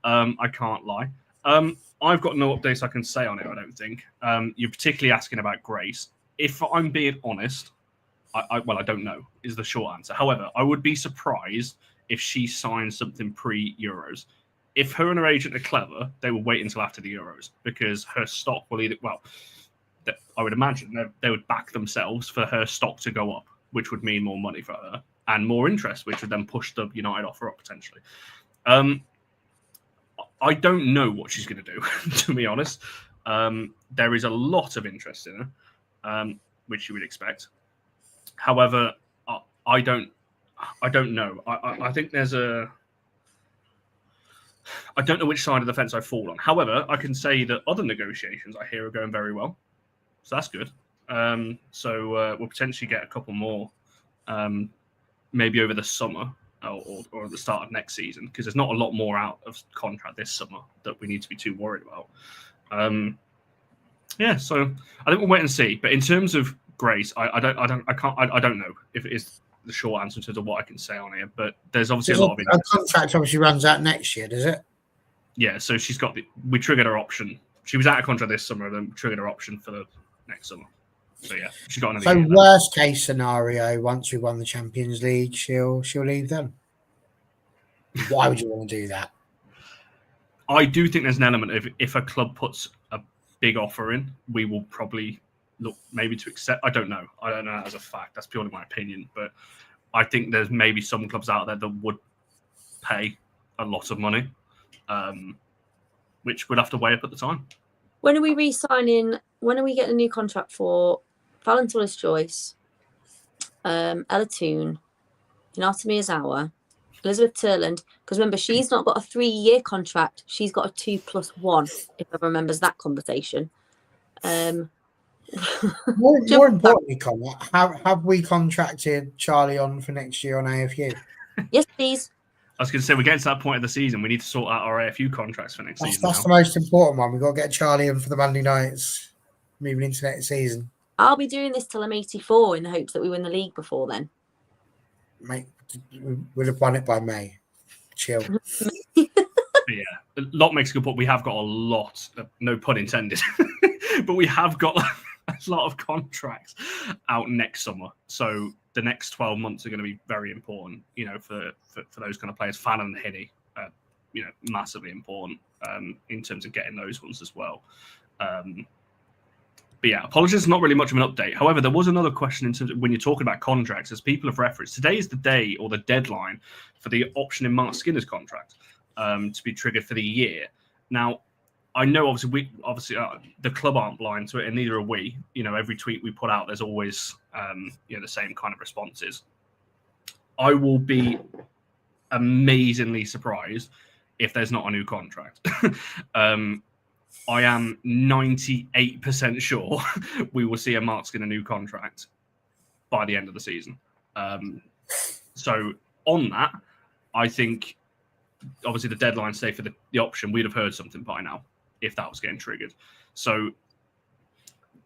I can't lie. I've got no updates I can say on it, I don't think. You're particularly asking about Grace. If I'm being honest, I don't know, is the short answer. However, I would be surprised if she signs something pre-Euros. If her and her agent are clever, they will wait until after the Euros because her stock will either, I would imagine they would back themselves for her stock to go up, which would mean more money for her and more interest, which would then push the United offer up potentially. I don't know what she's going to do, to be honest. There is a lot of interest in her, which you would expect. However, I don't know. I think there's I don't know which side of the fence I fall on. However, I can say that other negotiations I hear are going very well. So that's good. So we'll potentially get a couple more, maybe over the summer or at the start of next season, because there's not a lot more out of contract this summer that we need to be too worried about. Yeah, so I think we'll wait and see. But in terms of Grace, I don't know if it is the short answer to what I can say on here. But there's obviously a lot of interest. Her contract obviously runs out next year, does it? Yeah, so we triggered her option. She was out of contract this summer, then we triggered her option for the next summer. So yeah, she got another year. So worst case scenario, once we won the Champions League, she'll leave them. Why would you want to do that? I do think there's an element of if a club puts a big offer in, we will probably look maybe to accept. I don't know that as a fact. That's purely my opinion. But I think there's maybe some clubs out there that would pay a lot of money, which we'd have to weigh up at the time. When are we re-signing? When are we getting a new contract for Fallon Tullis-Joyce, Ella Toone, Hinata Miyazawa, Elizabeth Turland, because remember, she's not got a 3-year contract. She's got a 2+1, if I remembers that conversation. More importantly, Connor, have we contracted Charlie on for next year on AFU? Yes, please. I was going to say, we're getting to that point of the season. We need to sort out our AFU contracts for next season. That's the most important one. We've got to get Charlie in for the Monday nights moving into next season. I'll be doing this till I'm 84 in the hopes that we win the league before then. Mate, we'll have won it by May. Chill. Yeah, Lot makes a good point. We have got a lot, no pun intended, but we have got a lot of contracts out next summer. So the next 12 months are going to be very important, for those kind of players. Fallon and Hinney, massively important in terms of getting those ones as well. But yeah, apologies, not really much of an update. However, there was another question in terms of when you're talking about contracts, as people have referenced, today is the day or the deadline for the option in Mark Skinner's contract to be triggered for the year. Now, I know obviously the club aren't blind to it, and neither are we. Every tweet we put out, there's always the same kind of responses. I will be amazingly surprised if there's not a new contract. I am 98% sure we will see a Mark Skinner new contract by the end of the season. So on that, I think obviously the deadline say for the option, we'd have heard something by now if that was getting triggered. So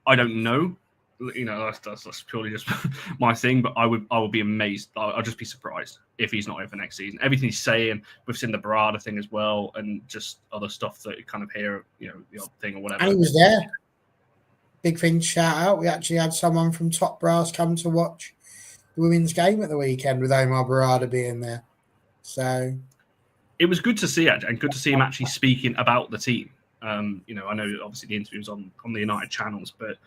I don't know. That's purely just my thing, but I would be amazed. I'll just be surprised if he's not over next season. Everything he's saying, we've seen the Barada thing as well, and just other stuff that you kind of hear, the odd thing or whatever. And he was there. Big thing to shout out. We actually had someone from Top Brass come to watch the women's game at the weekend with Omar Barada being there. So it was good to see, and good to see him actually speaking about the team. I know obviously the interview was on the United channels, but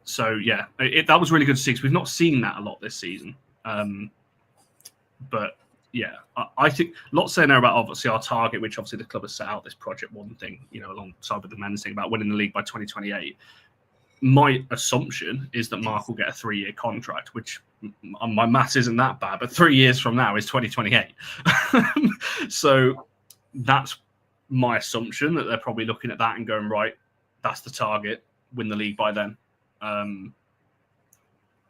so yeah, that was really good to see, because we've not seen that a lot this season. But yeah, I think lots saying there about obviously our target, which obviously the club has set out this Project One thing, alongside with the men's thing about winning the league by 2028. My assumption is that Mark will get a 3-year contract, which my maths isn't that bad, but 3 years from now is 2028. So that's my assumption, that they're probably looking at that and going, right, that's the target, win the league by then. I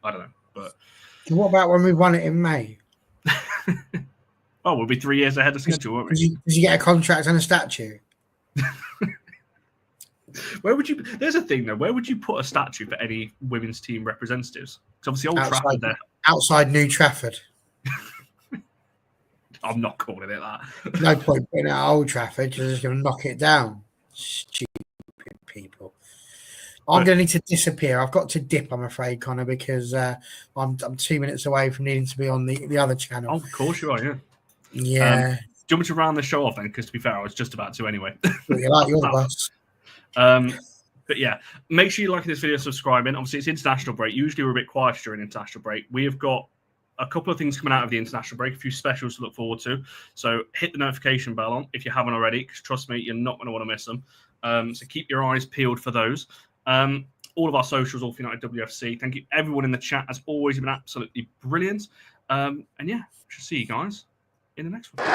don't know, but what about when we won it in May? Oh, we'll be 3 years ahead of schedule, won't we? Did you get a contract and a statue? Where would you? There's a thing though. Where would you put a statue for any women's team representatives? Because obviously Old Trafford there. Outside New Trafford. I'm not calling it that. No point putting it at Old Trafford. You're just going to knock it down. Stupid people. I'm going to need to disappear. I've got to dip, I'm afraid, Connor, because I'm 2 minutes away from needing to be on the other channel. Oh, of course you are, yeah. Yeah. Do you want me to round the show off then? Because to be fair, I was just about to anyway. Well, you like your bus. But yeah, make sure you like this video, subscribing. Obviously, it's international break. Usually we're a bit quieter during international break. We have got a couple of things coming out of the international break, a few specials to look forward to. So hit the notification bell on if you haven't already, because trust me, you're not going to want to miss them. So keep your eyes peeled for those. All of our socials, All for United WFC. Thank you, everyone in the chat. As always, you've been absolutely brilliant. And yeah, should see you guys in the next one.